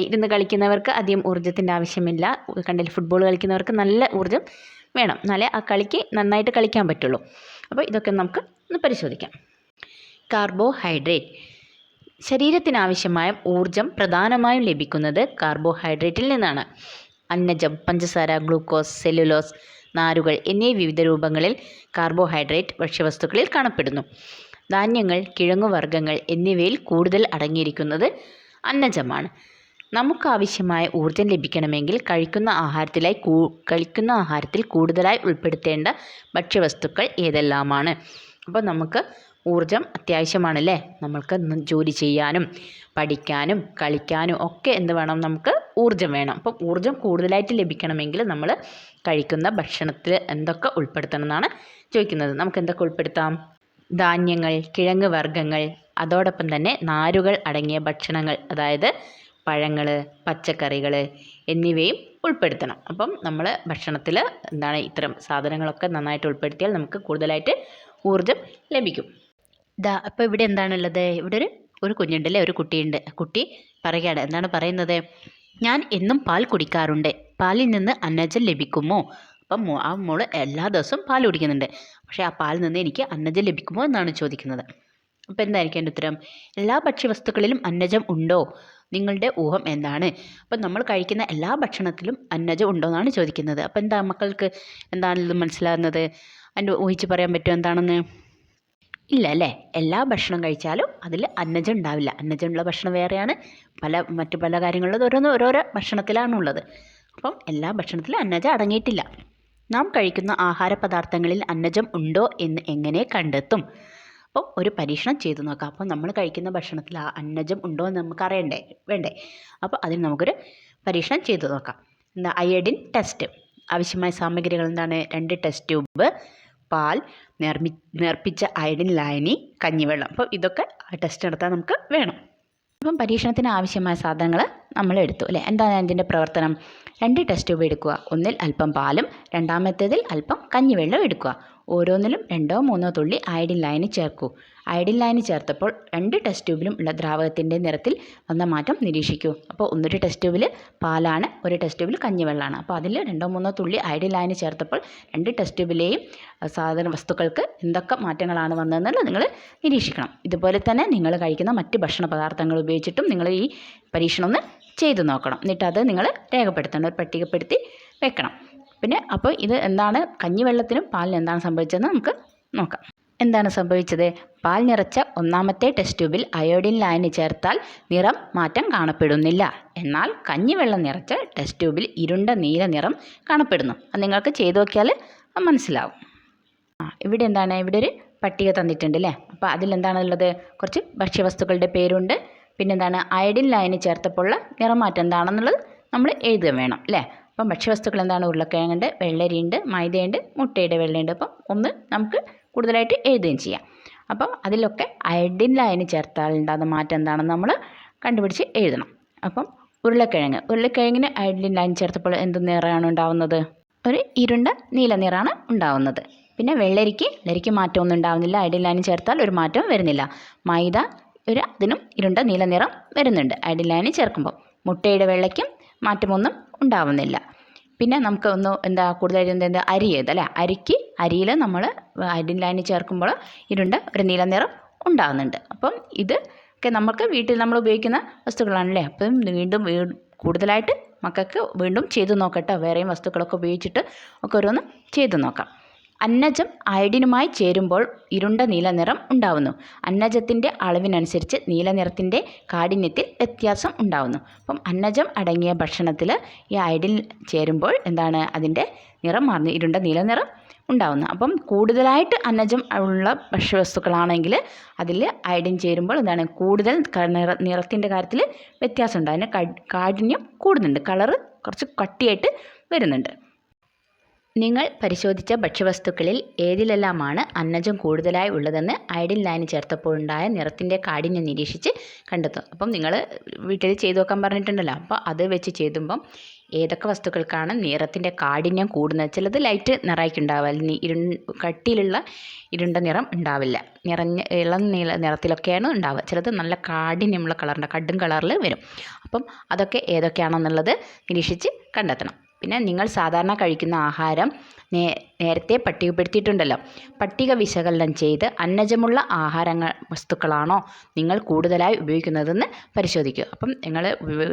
ഇരുന്ന് കളിക്കുന്നവർക്ക് അധികം ഊർജ്ജത്തിൻ്റെ ആവശ്യമില്ല. കണ്ടില്ല, ഫുട്ബോൾ കളിക്കുന്നവർക്ക് നല്ല ഊർജ്ജം വേണം, എന്നാലേ ആ കളിക്ക് നന്നായിട്ട് കളിക്കാൻ പറ്റുള്ളൂ. അപ്പോൾ ഇതൊക്കെ നമുക്ക് ഒന്ന് പരിശോധിക്കാം. കാർബോഹൈഡ്രേറ്റ്. ശരീരത്തിനാവശ്യമായ ഊർജ്ജം പ്രധാനമായും ലഭിക്കുന്നത് കാർബോഹൈഡ്രേറ്റിൽ നിന്നാണ്. അന്നജം, പഞ്ചസാര, ഗ്ലൂക്കോസ്, സെല്ലുലോസ്, നാരുകൾ എന്നീ വിവിധ രൂപങ്ങളിൽ കാർബോഹൈഡ്രേറ്റ് ഭക്ഷ്യവസ്തുക്കളിൽ കാണപ്പെടുന്നു. ധാന്യങ്ങൾ, കിഴങ്ങുവർഗ്ഗങ്ങൾ എന്നിവയിൽ കൂടുതൽ അടങ്ങിയിരിക്കുന്നത് അന്നജമാണ്. നമുക്കാവശ്യമായ ഊർജ്ജം ലഭിക്കണമെങ്കിൽ കഴിക്കുന്ന ആഹാരത്തിൽ കൂടുതലായി ഉൾപ്പെടുത്തേണ്ട ഭക്ഷ്യവസ്തുക്കൾ ഏതെല്ലാമാണ്? അപ്പോൾ നമുക്ക് ഊർജ്ജം അത്യാവശ്യമാണല്ലേ. നമ്മൾക്ക് ജോലി ചെയ്യാനും പഠിക്കാനും കളിക്കാനും ഒക്കെ എന്ത് വേണം? നമുക്ക് ഊർജ്ജം വേണം. അപ്പം ഊർജ്ജം കൂടുതലായിട്ട് ലഭിക്കണമെങ്കിൽ നമ്മൾ കഴിക്കുന്ന ഭക്ഷണത്തിൽ എന്തൊക്കെ ഉൾപ്പെടുത്തണം എന്നാണ് ചോദിക്കുന്നത്. നമുക്ക് എന്തൊക്കെ ഉൾപ്പെടുത്താം? ധാന്യങ്ങൾ, കിഴങ്ങ് വർഗ്ഗങ്ങൾ, അതോടൊപ്പം തന്നെ നാരുകൾ അടങ്ങിയ ഭക്ഷണങ്ങൾ, അതായത് പഴങ്ങൾ, പച്ചക്കറികൾ എന്നിവയും ഉൾപ്പെടുത്തണം. അപ്പം നമ്മൾ ഭക്ഷണത്തിൽ എന്താണ് ഇത്തരം സാധനങ്ങളൊക്കെ നന്നായിട്ട് ഉൾപ്പെടുത്തിയാൽ നമുക്ക് കൂടുതലായിട്ട് ഊർജ്ജം ലഭിക്കും. അപ്പോൾ ഇവിടെ എന്താണുള്ളത്? ഇവിടെ ഒരു കുഞ്ഞുണ്ടല്ലേ, ഒരു കുട്ടിയുണ്ട്. കുട്ടി പറയുകയാണ്, എന്താണ് പറയുന്നത്? ഞാൻ എന്നും പാൽ കുടിക്കാറുണ്ട്, പാലിൽ നിന്ന് അന്നജം ലഭിക്കുമോ? അപ്പം ആ മോള് എല്ലാ ദിവസവും പാൽ കുടിക്കുന്നുണ്ട്, പക്ഷേ ആ പാലിൽ നിന്ന് എനിക്ക് അന്നജം ലഭിക്കുമോ എന്നാണ് ചോദിക്കുന്നത്. അപ്പോൾ എന്തായിരിക്കും എൻ്റെ ഉത്തരം? എല്ലാ ഭക്ഷ്യവസ്തുക്കളിലും അന്നജം ഉണ്ടോ? നിങ്ങളുടെ ഊഹം എന്താണ്? അപ്പം നമ്മൾ കഴിക്കുന്ന എല്ലാ ഭക്ഷണത്തിലും അന്നജം ഉണ്ടോ എന്നാണ് ചോദിക്കുന്നത്. അപ്പോൾ എന്താ മക്കൾക്ക് എന്താണെന്ന് മനസ്സിലാകുന്നത്? അതിൻ്റെ ഊഹിച്ച് പറയാൻ പറ്റുമോ എന്താണെന്ന്? ഇല്ല അല്ലേ. എല്ലാ ഭക്ഷണം കഴിച്ചാലും അതിൽ അന്നജം ഉണ്ടാവില്ല. അന്നജമുള്ള ഭക്ഷണം വേറെയാണ്, മറ്റു പല കാര്യങ്ങളിലും ഓരോരോ ഭക്ഷണത്തിലാണുള്ളത്. അപ്പം എല്ലാ ഭക്ഷണത്തിലും അന്നജം അടങ്ങിയിട്ടില്ല. നാം കഴിക്കുന്ന ആഹാര പദാർത്ഥങ്ങളിൽ അന്നജം ഉണ്ടോ എന്ന് എങ്ങനെ കണ്ടെത്തും? അപ്പം ഒരു പരീക്ഷണം ചെയ്തു നോക്കാം. അപ്പം നമ്മൾ കഴിക്കുന്ന ഭക്ഷണത്തിൽ ആ അന്നജം ഉണ്ടോ എന്ന് നമുക്ക് അറിയണ്ടേ, വേണ്ടേ? അപ്പോൾ അതിന് നമുക്കൊരു പരീക്ഷണം ചെയ്തു നോക്കാം. Iodine test. ആവശ്യമായ സാമഗ്രികൾ എന്താണ്? 2 ടെസ്റ്റ് ട്യൂബ്, പാൽ, നേർപ്പിച്ച അയഡിൻ ലായനി, കഞ്ഞിവെള്ളം. അപ്പോൾ ഇതൊക്കെ ടെസ്റ്റ് നടത്താൻ നമുക്ക് വേണം. അപ്പം പരീക്ഷണത്തിന് ആവശ്യമായ സാധനങ്ങൾ നമ്മൾ എടുത്തു അല്ലേ. എന്താണ് ഇതിൻ്റെ പ്രവർത്തനം? 2 ടെസ്റ്റ് ട്യൂബ് എടുക്കുക. ഒന്നിൽ അല്പം പാലും രണ്ടാമത്തേതിൽ അല്പം കഞ്ഞിവെള്ളം എടുക്കുക. ഓരോന്നിലും 2-3 തുള്ളി അയഡിൻ ലായനി ചേർക്കൂ. അയഡിൻ ലായനി ചേർത്തപ്പോൾ 2 ടെസ്റ്റ് ട്യൂബിലും ഉള്ള ദ്രാവകത്തിൻ്റെ നിറത്തിൽ വന്ന മാറ്റം നിരീക്ഷിക്കൂ. അപ്പോൾ ഒരു ടെസ്റ്റ് ട്യൂബിൽ പാലാണ്, ഒരു ടെസ്റ്റ് ട്യൂബിൽ കഞ്ഞിവെള്ളമാണ്. അപ്പോൾ അതിൽ 2-3 തുള്ളി അയഡിൻ ലായനി ചേർത്തപ്പോൾ 2 ടെസ്റ്റ് ട്യൂബിലെയും വസ്തുക്കൾക്ക് എന്തൊക്കെ മാറ്റങ്ങളാണ് വന്നതെന്നുള്ളത് നിങ്ങൾ നിരീക്ഷിക്കണം. ഇതുപോലെ തന്നെ നിങ്ങൾ കഴിക്കുന്ന മറ്റ് ഭക്ഷണ പദാർത്ഥങ്ങൾ ഉപയോഗിച്ചിട്ടും നിങ്ങൾ ഈ പരീക്ഷണം ഒന്ന് ചെയ്തു നോക്കണം. എന്നിട്ട് അത് നിങ്ങൾ രേഖപ്പെടുത്തണം, ഒരു പട്ടികപ്പെടുത്തി വെക്കണം. പിന്നെ അപ്പോൾ ഇത് എന്താണ്, കഞ്ഞിവെള്ളത്തിനും പാലിനും എന്താണ് സംഭവിച്ചതെന്ന് നമുക്ക് നോക്കാം. എന്താണ് സംഭവിച്ചത്? പാൽ നിറച്ച ഒന്നാമത്തെ ടെസ്റ്റ് ട്യൂബിൽ അയോഡിൻ ലായനി ചേർത്താൽ നിറം മാറ്റം കാണപ്പെടുന്നില്ല. എന്നാൽ കഞ്ഞിവെള്ളം നിറച്ച ടെസ്റ്റ് ട്യൂബിൽ ഇരുണ്ട നീല നിറം കാണപ്പെടുന്നു. അത് നിങ്ങൾക്ക് ചെയ്തു നോക്കിയാൽ മനസ്സിലാവും. ഇവിടെ എന്താണ്, ഇവിടെ ഒരു പട്ടിക തന്നിട്ടുണ്ട് അല്ലേ. അപ്പോൾ അതിലെന്താണുള്ളത്? കുറച്ച് ഭക്ഷ്യവസ്തുക്കളുടെ പേരുണ്ട്. പിന്നെന്താണ്, അയഡിൻ ലായനി ചേർത്തപ്പോഴുള്ള നിറമാറ്റം എന്താണെന്നുള്ളത് നമ്മൾ എഴുതുക വേണം അല്ലേ. അപ്പം ഭക്ഷ്യവസ്തുക്കൾ എന്താണ്? ഉരുളക്കിഴങ്ങുണ്ട്, വെള്ളരിയുണ്ട്, മൈദയുണ്ട്, മുട്ടയുടെ വെള്ളയുണ്ട്. അപ്പം ഒന്ന് നമുക്ക് കൂടുതലായിട്ട് എഴുതുകയും ചെയ്യാം. അപ്പം അതിലൊക്കെ അയഡിൻ ലായനി ചേർത്താൽ ഉണ്ടാകുന്ന മാറ്റം എന്താണെന്ന് നമ്മൾ കണ്ടുപിടിച്ച് എഴുതണം. അപ്പം ഉരുളക്കിഴങ്ങിന് അയഡിൻ ലായനി ചേർത്തപ്പോൾ എന്ത് നിറമാണ് ഉണ്ടാവുന്നത്? ഒരു ഇരുണ്ട നീല നിറമാണ് ഉണ്ടാവുന്നത്. പിന്നെ വെള്ളരിക്ക് മാറ്റമൊന്നും ഉണ്ടാവുന്നില്ല, അയഡിൻ ലായനി ചേർത്താൽ ഒരു മാറ്റവും വരുന്നില്ല. മൈദ അതിനും ഇരുണ്ട നീല നിറം വരുന്നുണ്ട് അയഡിൻ ലായനി ചേർക്കുമ്പോൾ. മുട്ടയുടെ വെള്ളയ്ക്കും മാറ്റമൊന്നും ഉണ്ടാവുന്നില്ല. പിന്നെ നമുക്ക് കൂടുതലായിട്ട് അരി ഏതല്ലേ, അരിയിൽ നമ്മൾ അയഡിൻ ലായനി ചേർക്കുമ്പോൾ ഇരുണ്ട ഒരു നീല നിറം ഉണ്ടാകുന്നുണ്ട്. അപ്പം ഇതൊക്കെ നമുക്ക് വീട്ടിൽ നമ്മൾ ഉപയോഗിക്കുന്ന വസ്തുക്കളാണല്ലേ. അപ്പം വീണ്ടും കൂടുതലായിട്ട് മക്കൾക്ക് വീണ്ടും ചെയ്തു നോക്കട്ടെ. വേറെയും വസ്തുക്കളൊക്കെ ഉപയോഗിച്ചിട്ട് ഒക്കെ ഓരോന്ന് ചെയ്തു നോക്കാം. അന്നജം അയഡിനുമായി ചേരുമ്പോൾ ഇരുണ്ട നീല നിറം ഉണ്ടാവുന്നു. അന്നജത്തിൻ്റെ അളവിനനുസരിച്ച് നീല നിറത്തിൻ്റെ കാഠിന്യത്തിൽ വ്യത്യാസം ഉണ്ടാവുന്നു. അപ്പം അന്നജം അടങ്ങിയ ഭക്ഷണത്തിൽ ഈ അയഡിൻ ചേരുമ്പോൾ എന്താണ്, അതിൻ്റെ നിറം മാറുന്നു, ഇരുണ്ട നീല നിറം ഉണ്ടാവുന്നു. അപ്പം കൂടുതലായിട്ട് അന്നജം ഉള്ള ഭക്ഷ്യവസ്തുക്കളാണെങ്കിൽ അതിൽ അയഡിൻ ചേരുമ്പോൾ എന്താണ്, കൂടുതൽ നിറത്തിൻ്റെ കാര്യത്തിൽ വ്യത്യാസം ഉണ്ട്. അതിന് കാഠിന്യം കൂടുന്നുണ്ട്, കളറ് കുറച്ച് കട്ടിയായിട്ട് വരുന്നുണ്ട്. നിങ്ങൾ പരിശോധിച്ച ഭക്ഷ്യവസ്തുക്കളിൽ ഏതിലെല്ലാമാണ് അന്നജം കൂടുതലായി ഉള്ളതെന്ന് അയഡിൻ ലായനി ചേർത്തപ്പോഴുണ്ടായ നിറത്തിൻ്റെ കാഠിന്യം നിരീക്ഷിച്ച് കണ്ടെത്തും. അപ്പം നിങ്ങൾ വീട്ടിൽ ചെയ്തു നോക്കാൻ പറഞ്ഞിട്ടുണ്ടല്ലോ. അപ്പോൾ അത് വെച്ച് ചെയ്തുമ്പം ഏതൊക്കെ വസ്തുക്കൾക്കാണ് നിറത്തിൻ്റെ കാഠിന്യം കൂടുന്നത്? ചിലത് ലൈറ്റ് നിറമായിട്ടുണ്ടാവുക, കട്ടിയിലുള്ള ഇരുണ്ട നിറം ഉണ്ടാവില്ല, ഇളം നീല നിറത്തിലൊക്കെയാണ് ഉണ്ടാവുക. ചിലത് നല്ല കാഠിന്യമുള്ള കളറിൻ്റെ കടും കളറിൽ വരും. അപ്പം അതൊക്കെ ഏതൊക്കെയാണെന്നുള്ളത് നിരീക്ഷിച്ച് കണ്ടെത്തണം. പിന്നെ നിങ്ങൾ സാധാരണ കഴിക്കുന്ന ആഹാരം നേരത്തെ പട്ടികപ്പെടുത്തിയിട്ടുണ്ടല്ലോ. പട്ടിക വിശകലനം ചെയ്ത് അന്നജമുള്ള വസ്തുക്കളാണോ നിങ്ങൾ കൂടുതലായി ഉപയോഗിക്കുന്നതെന്ന് പരിശോധിക്കുക. അപ്പം നിങ്ങൾ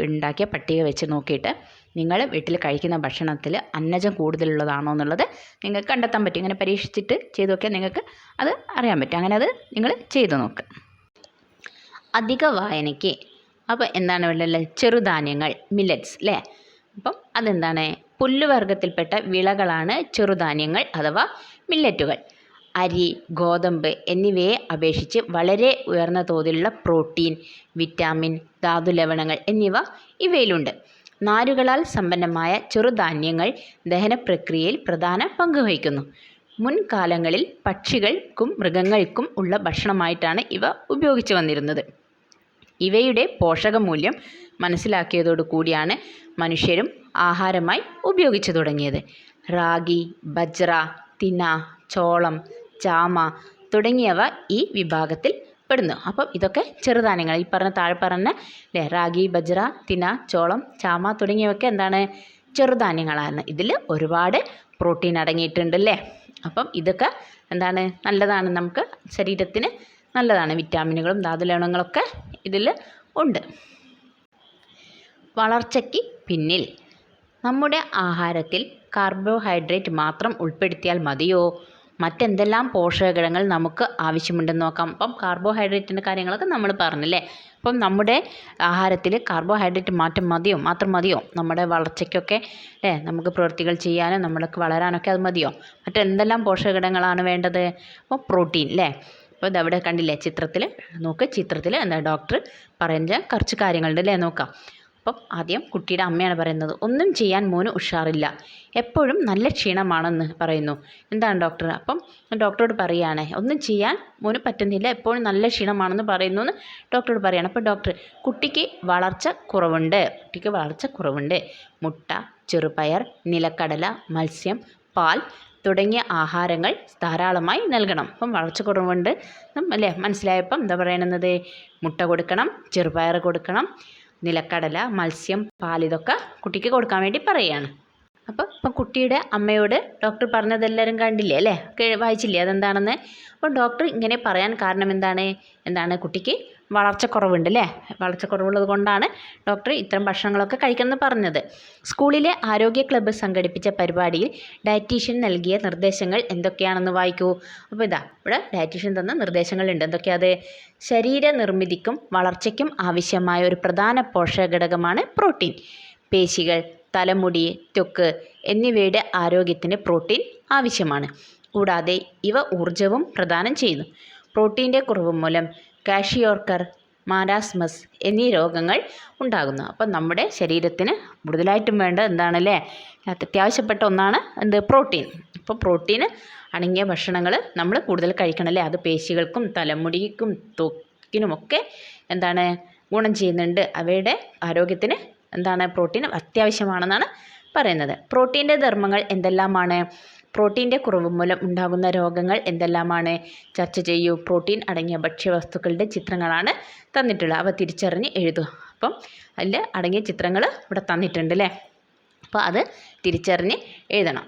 ഉണ്ടാക്കിയ പട്ടിക വെച്ച് നോക്കിയിട്ട് നിങ്ങൾ വീട്ടിൽ കഴിക്കുന്ന ഭക്ഷണത്തിൽ അന്നജം കൂടുതലുള്ളതാണോ എന്നുള്ളത് നിങ്ങൾക്ക് കണ്ടെത്താൻ പറ്റും. ഇങ്ങനെ പരീക്ഷിച്ചിട്ട് ചെയ്ത് നോക്കിയാൽ നിങ്ങൾക്ക് അത് അറിയാൻ പറ്റും. അങ്ങനെ അത് നിങ്ങൾ ചെയ്ത് നോക്കുക. അധിക വായനയ്ക്ക് അപ്പോൾ എന്താണ് വേണ്ടത്? ചെറുധാന്യങ്ങൾ, മില്ലറ്റ്സ് അല്ലേ. അപ്പം അതെന്താണ്? പുല്ലുവർഗത്തിൽപ്പെട്ട വിളകളാണ് ചെറുധാന്യങ്ങൾ അഥവാ മില്ലറ്റുകൾ. അരി, ഗോതമ്പ് എന്നിവയെ അപേക്ഷിച്ച് വളരെ ഉയർന്ന തോതിലുള്ള പ്രോട്ടീൻ, വിറ്റാമിൻ, ധാതുലവണങ്ങൾ എന്നിവ ഇവയിലുണ്ട്. നാരുകളാൽ സമ്പന്നമായ ചെറുധാന്യങ്ങൾ ദഹനപ്രക്രിയയിൽ പ്രധാന പങ്ക് വഹിക്കുന്നു. മുൻകാലങ്ങളിൽ പക്ഷികൾക്കും മൃഗങ്ങൾക്കും ഉള്ള ഭക്ഷണമായിട്ടാണ് ഇവ ഉപയോഗിച്ചു വന്നിരുന്നത്. ഇവയുടെ പോഷകമൂല്യം മനസ്സിലാക്കിയതോടു കൂടിയാണ് മനുഷ്യരും ആഹാരമായി ഉപയോഗിച്ചു തുടങ്ങിയത്. റാഗി, ബജ്റ, തിന, ചോളം, ചാമ തുടങ്ങിയവ ഈ വിഭാഗത്തിൽ പെടുന്നു. അപ്പം ഇതൊക്കെ ചെറുധാന്യങ്ങൾ. ഈ താഴെ പറഞ്ഞ റാഗി, ബജ്റ, തിന, ചോളം, ചാമ തുടങ്ങിയവയൊക്കെ എന്താണ്? ചെറുധാന്യങ്ങളാണ്. ഇതിൽ ഒരുപാട് പ്രോട്ടീൻ അടങ്ങിയിട്ടുണ്ട് അല്ലേ. അപ്പം ഇതൊക്കെ എന്താണ്? നല്ലതാണ്, നമുക്ക് ശരീരത്തിന് നല്ലതാണ്. വിറ്റാമിനുകളും ധാതുലവണങ്ങളൊക്കെ ഇതിൽ ഉണ്ട്. വളർച്ചയ്ക്ക് പിന്നിൽ നമ്മുടെ ആഹാരത്തിൽ കാർബോഹൈഡ്രേറ്റ് മാത്രം ഉൾപ്പെടുത്തിയാൽ മതിയോ? മറ്റെന്തെല്ലാം പോഷകഘടകങ്ങൾ നമുക്ക് ആവശ്യമുണ്ടെന്ന് നോക്കാം. അപ്പം കാർബോഹൈഡ്രേറ്റിൻ്റെ കാര്യങ്ങളൊക്കെ നമ്മൾ പറഞ്ഞല്ലേ. അപ്പം നമ്മുടെ ആഹാരത്തിൽ കാർബോഹൈഡ്രേറ്റ് മാത്രം മതിയോ നമ്മുടെ വളർച്ചയ്ക്കൊക്കെ നമുക്ക് പ്രവൃത്തികൾ ചെയ്യാനും നമ്മൾക്ക് വളരാനൊക്കെ അത് മതിയോ? മറ്റെന്തെല്ലാം പോഷകഘടകങ്ങളാണ് വേണ്ടത്? അപ്പോൾ പ്രോട്ടീൻ അല്ലേ. അപ്പോൾ ഇതവിടെ കണ്ടില്ലേ ചിത്രത്തിൽ നോക്ക്. ചിത്രത്തിൽ ഡോക്ടർ പറയുന്ന കുറച്ച് കാര്യങ്ങളുണ്ട് അല്ലേ, നോക്കാം. അപ്പം ആദ്യം കുട്ടിയുടെ അമ്മയാണ് പറയുന്നത്. ഒന്നും ചെയ്യാൻ മോന് ഉഷാറില്ല, എപ്പോഴും നല്ല ക്ഷീണമാണെന്ന് പറയുന്നു. എന്താണ് ഡോക്ടർ? അപ്പം ഡോക്ടറോട് പറയുകയാണ്, ഒന്നും ചെയ്യാൻ മോന് പറ്റുന്നില്ല, എപ്പോഴും നല്ല ക്ഷീണമാണെന്ന് പറയുന്നു എന്ന് ഡോക്ടറോട് പറയുകയാണ്. അപ്പോൾ ഡോക്ടർ, കുട്ടിക്ക് വളർച്ച കുറവുണ്ട്, മുട്ട, ചെറുപയർ, നിലക്കടല, മത്സ്യം, പാൽ തുടങ്ങിയ ആഹാരങ്ങൾ ധാരാളമായി നൽകണം. അപ്പം വളർച്ച കുറവുണ്ട് അല്ലേ, മനസ്സിലായപ്പം എന്താ പറയണത്? മുട്ട കൊടുക്കണം, ചെറുപയർ കൊടുക്കണം, നിലക്കടല, മത്സ്യം, പാൽ, ഇതൊക്കെ കുട്ടിക്ക് കൊടുക്കാൻ വേണ്ടി പറയുകയാണ്. അപ്പം കുട്ടിയുടെ അമ്മയോട് ഡോക്ടർ പറഞ്ഞതെല്ലാവരും കണ്ടില്ലേ അല്ലേ, വായിച്ചില്ലേ അതെന്താണെന്ന്? അപ്പോൾ ഡോക്ടർ ഇങ്ങനെ പറയാൻ കാരണം എന്താണ് കുട്ടിക്ക് വളർച്ചക്കുറവുണ്ട് അല്ലേ, വളർച്ചക്കുറവുള്ളത് കൊണ്ടാണ് ഡോക്ടർ ഇത്തരം ഭക്ഷണങ്ങളൊക്കെ കഴിക്കണമെന്ന് പറഞ്ഞത്. സ്കൂളിലെ ആരോഗ്യ ക്ലബ്ബ് സംഘടിപ്പിച്ച പരിപാടിയിൽ ഡയറ്റീഷ്യൻ നൽകിയ നിർദ്ദേശങ്ങൾ എന്തൊക്കെയാണെന്ന് വായിക്കൂ. അപ്പോൾ ഇവിടെ ഡയറ്റീഷ്യൻ തന്ന നിർദ്ദേശങ്ങളുണ്ട്. എന്തൊക്കെയാണ്? ശരീരനിർമ്മിതിക്കും വളർച്ചയ്ക്കും ആവശ്യമായ ഒരു പ്രധാന പോഷകഘടകമാണ് പ്രോട്ടീൻ. പേശികൾ, തലമുടി, ത്വക്ക് എന്നിവയുടെ ആരോഗ്യത്തിന് പ്രോട്ടീൻ ആവശ്യമാണ്. കൂടാതെ ഇവ ഊർജവും പ്രദാനം ചെയ്യുന്നു. പ്രോട്ടീൻ്റെ കുറവ് മൂലം കാഷിയോർക്കർ, മാരാസ്മസ് എന്നീ രോഗങ്ങൾ ഉണ്ടാകുന്നു. അപ്പം നമ്മുടെ ശരീരത്തിന് കൂടുതലായിട്ടും വേണ്ട എന്താണല്ലേ, അത്യാവശ്യപ്പെട്ട ഒന്നാണ് പ്രോട്ടീൻ. അപ്പോൾ പ്രോട്ടീൻ അടങ്ങിയ ഭക്ഷണങ്ങൾ നമ്മൾ കൂടുതൽ കഴിക്കണമല്ലേ, അത് പേശികൾക്കും തലമുടിക്കും ത്വക്കിനുമൊക്കെ ഗുണം ചെയ്യുന്നുണ്ട്. അവയുടെ ആരോഗ്യത്തിന് പ്രോട്ടീൻ അത്യാവശ്യമാണെന്നാണ് പറയുന്നത്. പ്രോട്ടീൻ്റെ ധർമ്മങ്ങൾ എന്തെല്ലാമാണ്? പ്രോട്ടീൻ്റെ കുറവ് മൂലം ഉണ്ടാകുന്ന രോഗങ്ങൾ എന്തെല്ലാമാണ്? ചർച്ച ചെയ്യൂ. പ്രോട്ടീൻ അടങ്ങിയ ഭക്ഷ്യവസ്തുക്കളുടെ ചിത്രങ്ങളാണ് തന്നിട്ടുള്ളത്, അവ തിരിച്ചറിഞ്ഞ് എഴുതുക. അപ്പം അതിൽ അടങ്ങിയ ചിത്രങ്ങൾ ഇവിടെ തന്നിട്ടുണ്ട് അല്ലേ, അപ്പോൾ അത് തിരിച്ചറിഞ്ഞ് എഴുതണം.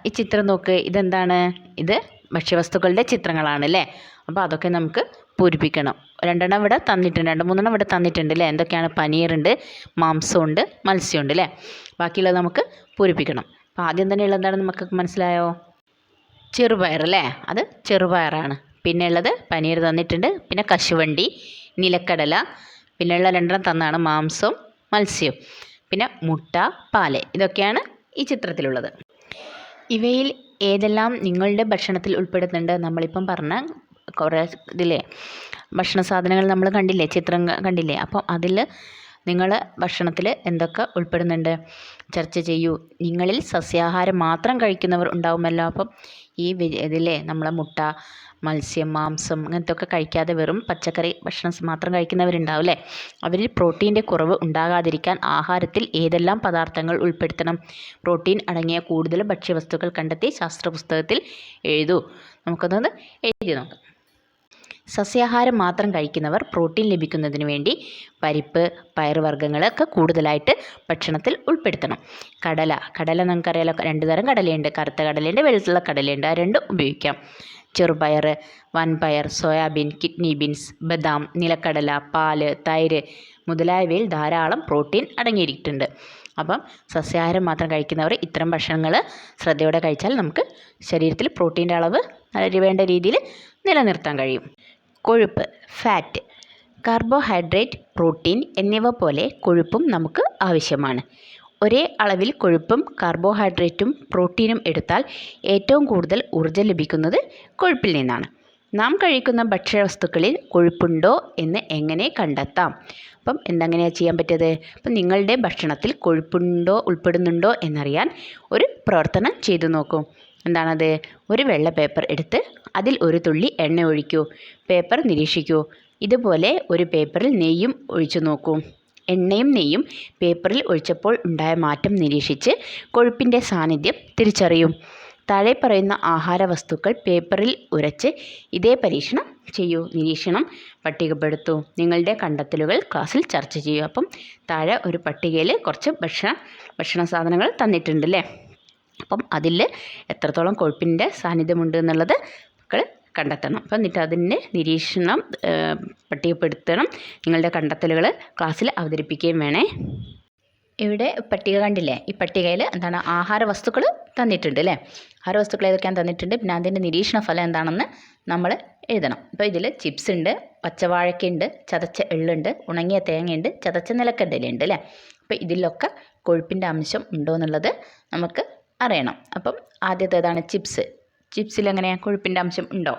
ഈ ചിത്രം നോക്ക്, ഇതെന്താണ്? ഇത് ഭക്ഷ്യവസ്തുക്കളുടെ ചിത്രങ്ങളാണ് അല്ലേ. അപ്പോൾ അതൊക്കെ നമുക്ക് പൂരിപ്പിക്കണം. 2 ഇവിടെ തന്നിട്ടുണ്ട്, 2-3 ഇവിടെ തന്നിട്ടുണ്ട് അല്ലേ. എന്തൊക്കെയാണ്? പനീറുണ്ട്, മാംസമുണ്ട്, മത്സ്യമുണ്ട് അല്ലേ. ബാക്കിയുള്ളത് നമുക്ക് പൂരിപ്പിക്കണം. അപ്പോൾ ആദ്യം തന്നെ ഉള്ളത് എന്താണെന്ന് നമുക്ക് മനസ്സിലായോ? ചെറുപയർ അല്ലേ, അത് ചെറുപയറാണ്. പിന്നെ ഉള്ളത് പനീർ തന്നിട്ടുണ്ട്, പിന്നെ കശുവണ്ടി, നിലക്കടല, പിന്നെ ഉള്ള 2 തന്നാണ് മാംസം, മത്സ്യം, പിന്നെ മുട്ട, പാല്. ഇതൊക്കെയാണ് ഈ ചിത്രത്തിലുള്ളത്. ഇവയിൽ ഏതെല്ലാം നിങ്ങളുടെ ഭക്ഷണത്തിൽ ഉൾപ്പെടുന്നുണ്ട്? നമ്മളിപ്പം പറഞ്ഞ കുറേ ഭക്ഷണ സാധനങ്ങൾ നമ്മൾ കണ്ടില്ലേ, ചിത്രം കണ്ടില്ലേ. അപ്പം അതിൽ നിങ്ങൾ ഭക്ഷണത്തിൽ എന്തൊക്കെ ഉൾപ്പെടുന്നുണ്ട് ചർച്ച ചെയ്യൂ. നിങ്ങളിൽ സസ്യാഹാരം മാത്രം കഴിക്കുന്നവർ ഉണ്ടാവുമല്ലോ. അപ്പം ഇതിലെ നമ്മളെ മുട്ട, മത്സ്യം, മാംസം അങ്ങനത്തെ ഒക്കെ കഴിക്കാതെ വെറും പച്ചക്കറി ഭക്ഷണം മാത്രം കഴിക്കുന്നവരുണ്ടാവും അല്ലേ. അവരിൽ പ്രോട്ടീൻ്റെ കുറവ് ഉണ്ടാകാതിരിക്കാൻ ആഹാരത്തിൽ ഏതെല്ലാം പദാർത്ഥങ്ങൾ ഉൾപ്പെടുത്തണം? പ്രോട്ടീൻ അടങ്ങിയ കൂടുതൽ ഭക്ഷ്യവസ്തുക്കൾ കണ്ടെത്തി ശാസ്ത്രപുസ്തകത്തിൽ എഴുതൂ. നമുക്കതൊന്ന് എഴുതി നോക്കാം. സസ്യാഹാരം മാത്രം കഴിക്കുന്നവർ പ്രോട്ടീൻ ലഭിക്കുന്നതിന് വേണ്ടി പരിപ്പ്, പയറുവർഗ്ഗങ്ങളൊക്കെ കൂടുതലായിട്ട് ഭക്ഷണത്തിൽ ഉൾപ്പെടുത്തണം. കടല നമുക്കറിയാലോ, 2 തരം കടലയുണ്ട്, കറുത്ത കടലയുണ്ട്, വെളുത്തുള്ള കടലയുണ്ട്. ആ 2 ഉപയോഗിക്കാം. ചെറുപയർ, വൻപയർ, സോയാബീൻ, കിഡ്നി ബീൻസ്, ബദാം, നിലക്കടല, പാല്, തൈര് മുതലായവയിൽ ധാരാളം പ്രോട്ടീൻ അടങ്ങിയിരിക്കുന്നുണ്ട്. അപ്പം സസ്യാഹാരം മാത്രം കഴിക്കുന്നവർ ഇത്തരം ഭക്ഷണങ്ങൾ ശ്രദ്ധയോടെ കഴിച്ചാൽ നമുക്ക് ശരീരത്തിൽ പ്രോട്ടീൻ്റെ അളവ് വേണ്ട രീതിയിൽ നിലനിർത്താൻ കഴിയും. കൊഴുപ്പ്, ഫാറ്റ്, കാർബോഹൈഡ്രേറ്റ്, പ്രോട്ടീൻ എന്നിവ പോലെ കൊഴുപ്പും നമുക്ക് ആവശ്യമാണ്. ഒരേ അളവിൽ കൊഴുപ്പും കാർബോഹൈഡ്രേറ്റും പ്രോട്ടീനും എടുത്താൽ ഏറ്റവും കൂടുതൽ ഊർജ്ജം ലഭിക്കുന്നത് കൊഴുപ്പിൽ നിന്നാണ്. നാം കഴിക്കുന്ന ഭക്ഷ്യവസ്തുക്കളിൽ കൊഴുപ്പുണ്ടോ എന്ന് എങ്ങനെ കണ്ടെത്താം? അപ്പം എന്തെങ്ങനെയാണ് ചെയ്യാൻ പറ്റിയത്? അപ്പം നിങ്ങളുടെ ഭക്ഷണത്തിൽ ഉൾപ്പെടുന്നുണ്ടോ എന്നറിയാൻ ഒരു പ്രവർത്തനം ചെയ്തു നോക്കൂ. എന്താണത്? ഒരു വെള്ള പേപ്പർ എടുത്ത് അതിൽ ഒരു തുള്ളി എണ്ണ ഒഴിക്കൂ. പേപ്പർ നിരീക്ഷിക്കൂ. ഇതുപോലെ ഒരു പേപ്പറിൽ നെയ്യും ഒഴിച്ചു നോക്കൂ. എണ്ണയും നെയ്യും പേപ്പറിൽ ഒഴിച്ചപ്പോൾ ഉണ്ടായ മാറ്റം നിരീക്ഷിച്ച് കൊഴുപ്പിൻ്റെ സാന്നിധ്യം തിരിച്ചറിയൂ. താഴെ പറയുന്ന ആഹാര വസ്തുക്കൾ പേപ്പറിൽ ഉരച്ച് ഇതേ പരീക്ഷണം ചെയ്യൂ. നിരീക്ഷണം പട്ടികപ്പെടുത്തൂ. നിങ്ങളുടെ കണ്ടെത്തലുകൾ ക്ലാസ്സിൽ ചർച്ച ചെയ്യൂ. അപ്പം താഴെ ഒരു പട്ടികയിൽ കുറച്ച് ഭക്ഷണ സാധനങ്ങൾ തന്നിട്ടുണ്ട് അല്ലേ. അപ്പം അതിൽ എത്രത്തോളം കൊഴുപ്പിൻ്റെ സാന്നിധ്യമുണ്ട് എന്നുള്ളത് മക്കൾ കണ്ടെത്തണം. അപ്പം എന്നിട്ട് അതിൻ്റെ നിരീക്ഷണം പട്ടികപ്പെടുത്തണം. നിങ്ങളുടെ കണ്ടെത്തലുകൾ ക്ലാസ്സിൽ അവതരിപ്പിക്കുകയും വേണേ. ഇവിടെ പട്ടിക കണ്ടില്ലേ? ഈ പട്ടികയിൽ ആഹാര വസ്തുക്കൾ തന്നിട്ടുണ്ട് അല്ലേ. ആഹാര വസ്തുക്കൾ ഏതൊക്കെയാണ് തന്നിട്ടുണ്ട്, പിന്നെ അതിൻ്റെ നിരീക്ഷണ ഫലം എന്താണെന്ന് നമ്മൾ എഴുതണം. അപ്പോൾ ഇതിൽ ചിപ്സ് ഉണ്ട്, പച്ചവാഴയ്ക്കുണ്ട്, ചതച്ച എള്ളുണ്ട്, ഉണങ്ങിയ തേങ്ങയുണ്ട്, ചതച്ച നിലക്കടലയുണ്ട് അല്ലേ. അപ്പോൾ ഇതിലൊക്കെ കൊഴുപ്പിൻ്റെ അംശം ഉണ്ടോ എന്നുള്ളത് നമുക്ക് അറിയണം. അപ്പം ആദ്യത്തേതാണ് ചിപ്സ്. ചിപ്സിൽ എങ്ങനെയാണ് കൊഴുപ്പിൻ്റെ അംശം ഉണ്ടോ?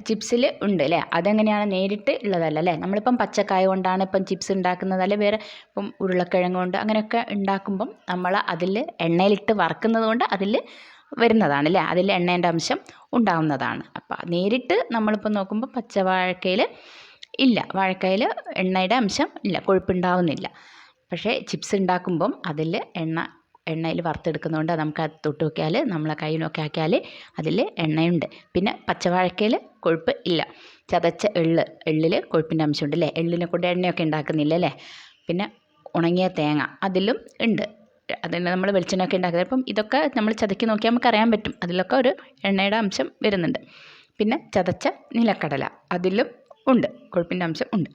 ചിപ്സിൽ ഉണ്ട് അല്ലേ. അതെങ്ങനെയാണ് നേരിട്ട് ഉള്ളതല്ല അല്ലേ. നമ്മളിപ്പം പച്ചക്കായ കൊണ്ടാണ് ഇപ്പം ചിപ്സ് ഉണ്ടാക്കുന്നത്, അല്ലെ വേറെ ഇപ്പം ഉരുളക്കിഴങ്ങ് കൊണ്ട് അങ്ങനെയൊക്കെ ഉണ്ടാക്കുമ്പം നമ്മൾ അതിൽ എണ്ണയിലിട്ട് വറുക്കുന്നത് കൊണ്ട് അതിൽ വരുന്നതാണ് അല്ലേ, അതിൽ എണ്ണേൻ്റെ അംശം ഉണ്ടാകുന്നതാണ്. അപ്പം നേരിട്ട് നമ്മളിപ്പോൾ നോക്കുമ്പോൾ പച്ചവാഴക്കയിൽ ഇല്ല, വാഴക്കയിൽ എണ്ണയുടെ അംശം ഇല്ല, കൊഴുപ്പുണ്ടാവുന്നില്ല. പക്ഷേ ചിപ്സ് ഉണ്ടാക്കുമ്പം അതിൽ എണ്ണയിൽ വറുത്തെടുക്കുന്നതുകൊണ്ട് നമുക്ക് അത് തൊട്ട് നോക്കിയാൽ നമ്മളെ കയ്യിലൊക്കെ ആക്കിയാൽ അതിൽ എണ്ണയുണ്ട്. പിന്നെ പച്ചവാഴക്കയിൽ കൊഴുപ്പ് ഇല്ല. ചതച്ച എള്ളിൽ കൊഴുപ്പിൻ്റെ അംശമുണ്ട് അല്ലേ, എള്ളിനെ കൊണ്ട് എണ്ണയൊക്കെ ഉണ്ടാക്കുന്നില്ല അല്ലേ. പിന്നെ ഉണങ്ങിയ തേങ്ങ അതിലും ഉണ്ട്, അതിന് നമ്മൾ വെളിച്ചെണ്ണയൊക്കെ ഉണ്ടാക്കുന്നത്. അപ്പം ഇതൊക്കെ നമ്മൾ ചതക്കി നോക്കിയാൽ നമുക്ക് അറിയാൻ പറ്റും, അതിലൊക്കെ ഒരു എണ്ണയുടെ അംശം വരുന്നുണ്ട്. പിന്നെ ചതച്ച നിലക്കടല അതിലും ഉണ്ട്, കൊഴുപ്പിൻ്റെ അംശം ഉണ്ട്.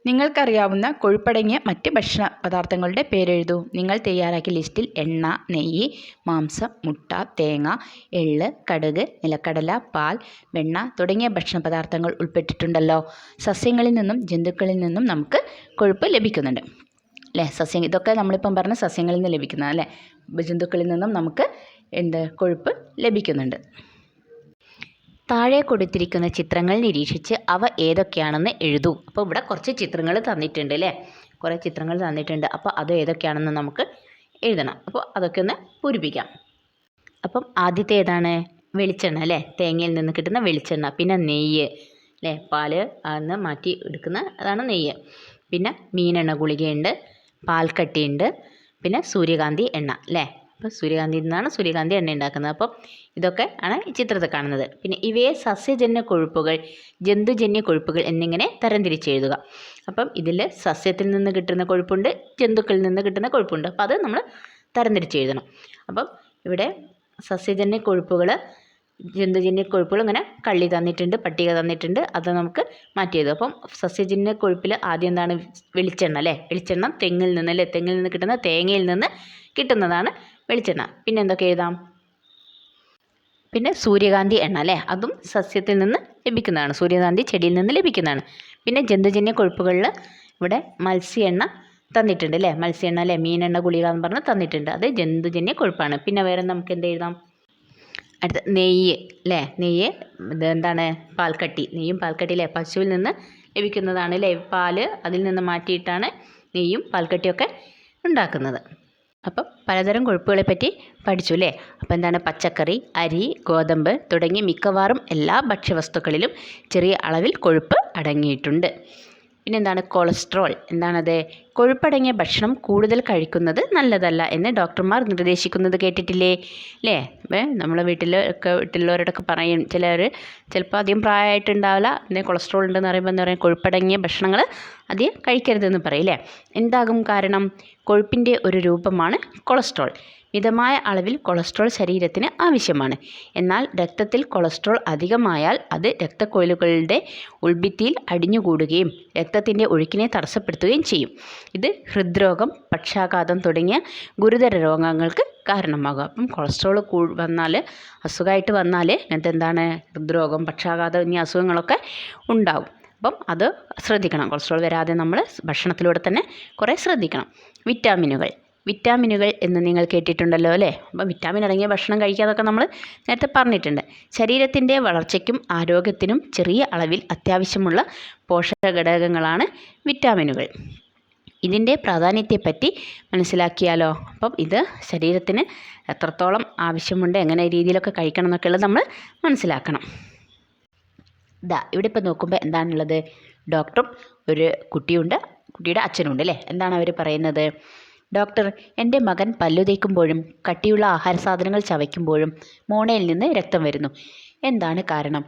നിങ്ങൾക്കറിയാവുന്ന കൊഴുപ്പടങ്ങിയ മറ്റ് ഭക്ഷണ പദാർത്ഥങ്ങളുടെ പേരെഴുതൂ. നിങ്ങൾ തയ്യാറാക്കിയ ലിസ്റ്റിൽ എണ്ണ, നെയ്യ്, മാംസം, മുട്ട, തേങ്ങ, എള്ള്, കടുക്, നിലക്കടല, പാൽ, വെണ്ണ തുടങ്ങിയ ഭക്ഷണ പദാർത്ഥങ്ങൾ ഉൾപ്പെട്ടിട്ടുണ്ടല്ലോ. സസ്യങ്ങളിൽ നിന്നും ജന്തുക്കളിൽ നിന്നും നമുക്ക് കൊഴുപ്പ് ലഭിക്കുന്നുണ്ട് അല്ലേ. ഇതൊക്കെ നമ്മളിപ്പം പറഞ്ഞ സസ്യങ്ങളിൽ നിന്ന് ലഭിക്കുന്നതാണ് അല്ലേ. ജന്തുക്കളിൽ നിന്നും നമുക്ക് കൊഴുപ്പ് ലഭിക്കുന്നുണ്ട്. താഴെ കൊടുത്തിരിക്കുന്ന ചിത്രങ്ങൾ നിരീക്ഷിച്ച് അവ ഏതൊക്കെയാണെന്ന് എഴുതൂ. അപ്പോൾ ഇവിടെ കുറച്ച് ചിത്രങ്ങൾ തന്നിട്ടുണ്ട് അല്ലേ, കുറേ ചിത്രങ്ങൾ തന്നിട്ടുണ്ട്. അപ്പോൾ അത് ഏതൊക്കെയാണെന്ന് നമുക്ക് എഴുതണം. അപ്പോൾ അതൊക്കെ ഒന്ന് പൂരിപ്പിക്കാം. അപ്പം ആദ്യത്തെ ഏതാണ്? വെളിച്ചെണ്ണ അല്ലേ, തേങ്ങയിൽ നിന്ന് കിട്ടുന്ന വെളിച്ചെണ്ണ. പിന്നെ നെയ്യ് അല്ലേ, പാല് അന്ന് മാറ്റി എടുക്കുന്ന അതാണ് നെയ്യ്. പിന്നെ മീനെണ്ണ ഗുളികയുണ്ട്, പാൽക്കട്ടിയുണ്ട്, പിന്നെ സൂര്യകാന്തി എണ്ണ അല്ലേ. അപ്പോൾ സൂര്യകാന്തിയിൽ നിന്നാണ് സൂര്യകാന്തി എണ്ണ ഉണ്ടാക്കുന്നത്. അപ്പം ഇതൊക്കെ ആണ് ഈ ചിത്രത്തിൽ കാണുന്നത്. പിന്നെ ഇവയെ സസ്യജന്യ കൊഴുപ്പുകൾ, ജന്തുജന്യ കൊഴുപ്പുകൾ എന്നിങ്ങനെ തരംതിരിച്ച് എഴുതുക. അപ്പം ഇതിൽ സസ്യത്തിൽ നിന്ന് കിട്ടുന്ന കൊഴുപ്പുണ്ട്, ജന്തുക്കളിൽ നിന്ന് കിട്ടുന്ന കൊഴുപ്പുണ്ട്. അപ്പോൾ അത് നമ്മൾ തരംതിരിച്ച് എഴുതണം. അപ്പം ഇവിടെ സസ്യജന്യ കൊഴുപ്പുകൾ, ജന്തുജന്യ കൊഴുപ്പുകൾ ഇങ്ങനെ കള്ളി തന്നിട്ടുണ്ട്, പട്ടിക തന്നിട്ടുണ്ട്, അത് നമുക്ക് മാറ്റി എഴുതും. അപ്പം സസ്യജന്യ കൊഴുപ്പിൽ ആദ്യം എന്താണ്? വെളിച്ചെണ്ണ അല്ലേ. വെളിച്ചെണ്ണ തെങ്ങിൽ നിന്ന് അല്ലേ, തെങ്ങിൽ നിന്ന് കിട്ടുന്ന തേങ്ങയിൽ നിന്ന് കിട്ടുന്നതാണ് വെളിച്ചെണ്ണ. പിന്നെ എന്തൊക്കെ എഴുതാം? പിന്നെ സൂര്യകാന്തി എണ്ണ അല്ലേ, അതും സസ്യത്തിൽ നിന്ന് ലഭിക്കുന്നതാണ്, സൂര്യകാന്തി ചെടിയിൽ നിന്ന് ലഭിക്കുന്നതാണ്. പിന്നെ ജന്തുജന്യ കൊഴുപ്പുകളിൽ ഇവിടെ മത്സ്യ എണ്ണ തന്നിട്ടുണ്ട് അല്ലേ, മത്സ്യ എണ്ണ അല്ലേ, മീനെണ്ണ ഗുളിക എന്ന് പറഞ്ഞ് തന്നിട്ടുണ്ട്, അത് ജന്തുജന്യ കൊഴുപ്പാണ്. പിന്നെ വേറെ നമുക്ക് എന്ത് എഴുതാം? അടുത്ത നെയ്യ് അല്ലേ, നെയ്യ് എന്താണ്? പാൽക്കട്ടി, നെയ്യും പാൽക്കട്ടി അല്ലേ, പശുവിൽ നിന്ന് ലഭിക്കുന്നതാണ് അല്ലേ, പാല് അതിൽ നിന്ന് മാറ്റിയിട്ടാണ് നെയ്യും പാൽക്കട്ടിയൊക്കെ ഉണ്ടാക്കുന്നത്. അപ്പം പലതരം കൊഴുപ്പുകളെ പറ്റി പഠിച്ചു അല്ലേ. അപ്പോൾ എന്താണ്? പച്ചക്കറി, അരി, ഗോതമ്പ് തുടങ്ങി മിക്കവാറും എല്ലാ ഭക്ഷ്യവസ്തുക്കളിലും ചെറിയ അളവിൽ കൊഴുപ്പ് അടങ്ങിയിട്ടുണ്ട്. പിന്നെന്താണ്? കൊളസ്ട്രോൾ. എന്താണത്? കൊഴുപ്പടങ്ങിയ ഭക്ഷണം കൂടുതൽ കഴിക്കുന്നത് നല്ലതല്ല എന്ന് ഡോക്ടർമാർ നിർദ്ദേശിക്കുന്നത് കേട്ടിട്ടില്ലേ അല്ലേ. നമ്മളെ വീട്ടിലുള്ളവരോടൊക്കെ പറയും, ചിലപ്പോൾ അധികം പ്രായമായിട്ടുണ്ടാവില്ല, പിന്നെ കൊളസ്ട്രോൾ ഉണ്ടെന്ന് പറയുമ്പോൾ എന്താ പറയുക, കൊഴുപ്പടങ്ങിയ ഭക്ഷണങ്ങൾ അധികം കഴിക്കരുതെന്ന് പറയും അല്ലേ. എന്താകും കാരണം? കൊഴുപ്പിൻ്റെ ഒരു രൂപമാണ് കൊളസ്ട്രോൾ. മിതമായ അളവിൽ കൊളസ്ട്രോൾ ശരീരത്തിന് ആവശ്യമാണ്. എന്നാൽ രക്തത്തിൽ കൊളസ്ട്രോൾ അധികമായാൽ അത് രക്തക്കൊഴലുകളുടെ ഉൾഭിത്തിയിൽ അടിഞ്ഞുകൂടുകയും രക്തത്തിൻ്റെ ഒഴുക്കിനെ തടസ്സപ്പെടുത്തുകയും ചെയ്യും. ഇത് ഹൃദ്രോഗം, പക്ഷാഘാതം തുടങ്ങിയ ഗുരുതര രോഗങ്ങൾക്ക് കാരണമാകും. അപ്പം കൊളസ്ട്രോൾ വന്നാൽ, അസുഖമായിട്ട് വന്നാൽ എന്താണ്? ഹൃദ്രോഗം, പക്ഷാഘാതം എന്നീ അസുഖങ്ങളൊക്കെ ഉണ്ടാവും. അപ്പം അത് ശ്രദ്ധിക്കണം. കൊളസ്ട്രോൾ വരാതെ നമ്മൾ ഭക്ഷണത്തിലൂടെ തന്നെ കുറേ ശ്രദ്ധിക്കണം. വിറ്റാമിനുകൾ എന്ന് നിങ്ങൾ കേട്ടിട്ടുണ്ടല്ലോ അല്ലേ. അപ്പം വിറ്റാമിൻ അടങ്ങിയ ഭക്ഷണം കഴിക്കാതൊക്കെ നമ്മൾ നേരത്തെ പറഞ്ഞിട്ടുണ്ട്. ശരീരത്തിൻ്റെ വളർച്ചയ്ക്കും ആരോഗ്യത്തിനും ചെറിയ അളവിൽ അത്യാവശ്യമുള്ള പോഷക ഘടകങ്ങളാണ് വിറ്റാമിനുകൾ. ഇതിൻ്റെ പ്രാധാന്യത്തെപ്പറ്റി മനസ്സിലാക്കിയാലോ. അപ്പം ഇത് ശരീരത്തിന് എത്രത്തോളം ആവശ്യമുണ്ട്, എങ്ങനെ രീതിയിലൊക്കെ കഴിക്കണം എന്നൊക്കെയുള്ളത് നമ്മൾ മനസ്സിലാക്കണം. ഇവിടെ ഇപ്പോൾ നോക്കുമ്പോൾ എന്താണുള്ളത്? ഡോക്ടറും ഒരു കുട്ടിയുണ്ട്, കുട്ടിയുടെ അച്ഛനുണ്ട് അല്ലേ. എന്താണ് അവർ പറയുന്നത്? ഡോക്ടർ, എൻ്റെ മകൻ പല്ലു തേക്കുമ്പോഴും കട്ടിയുള്ള ആഹാര സാധനങ്ങൾ ചവയ്ക്കുമ്പോഴും മോണയിൽ നിന്ന് രക്തം വരുന്നു. എന്താണ് കാരണം?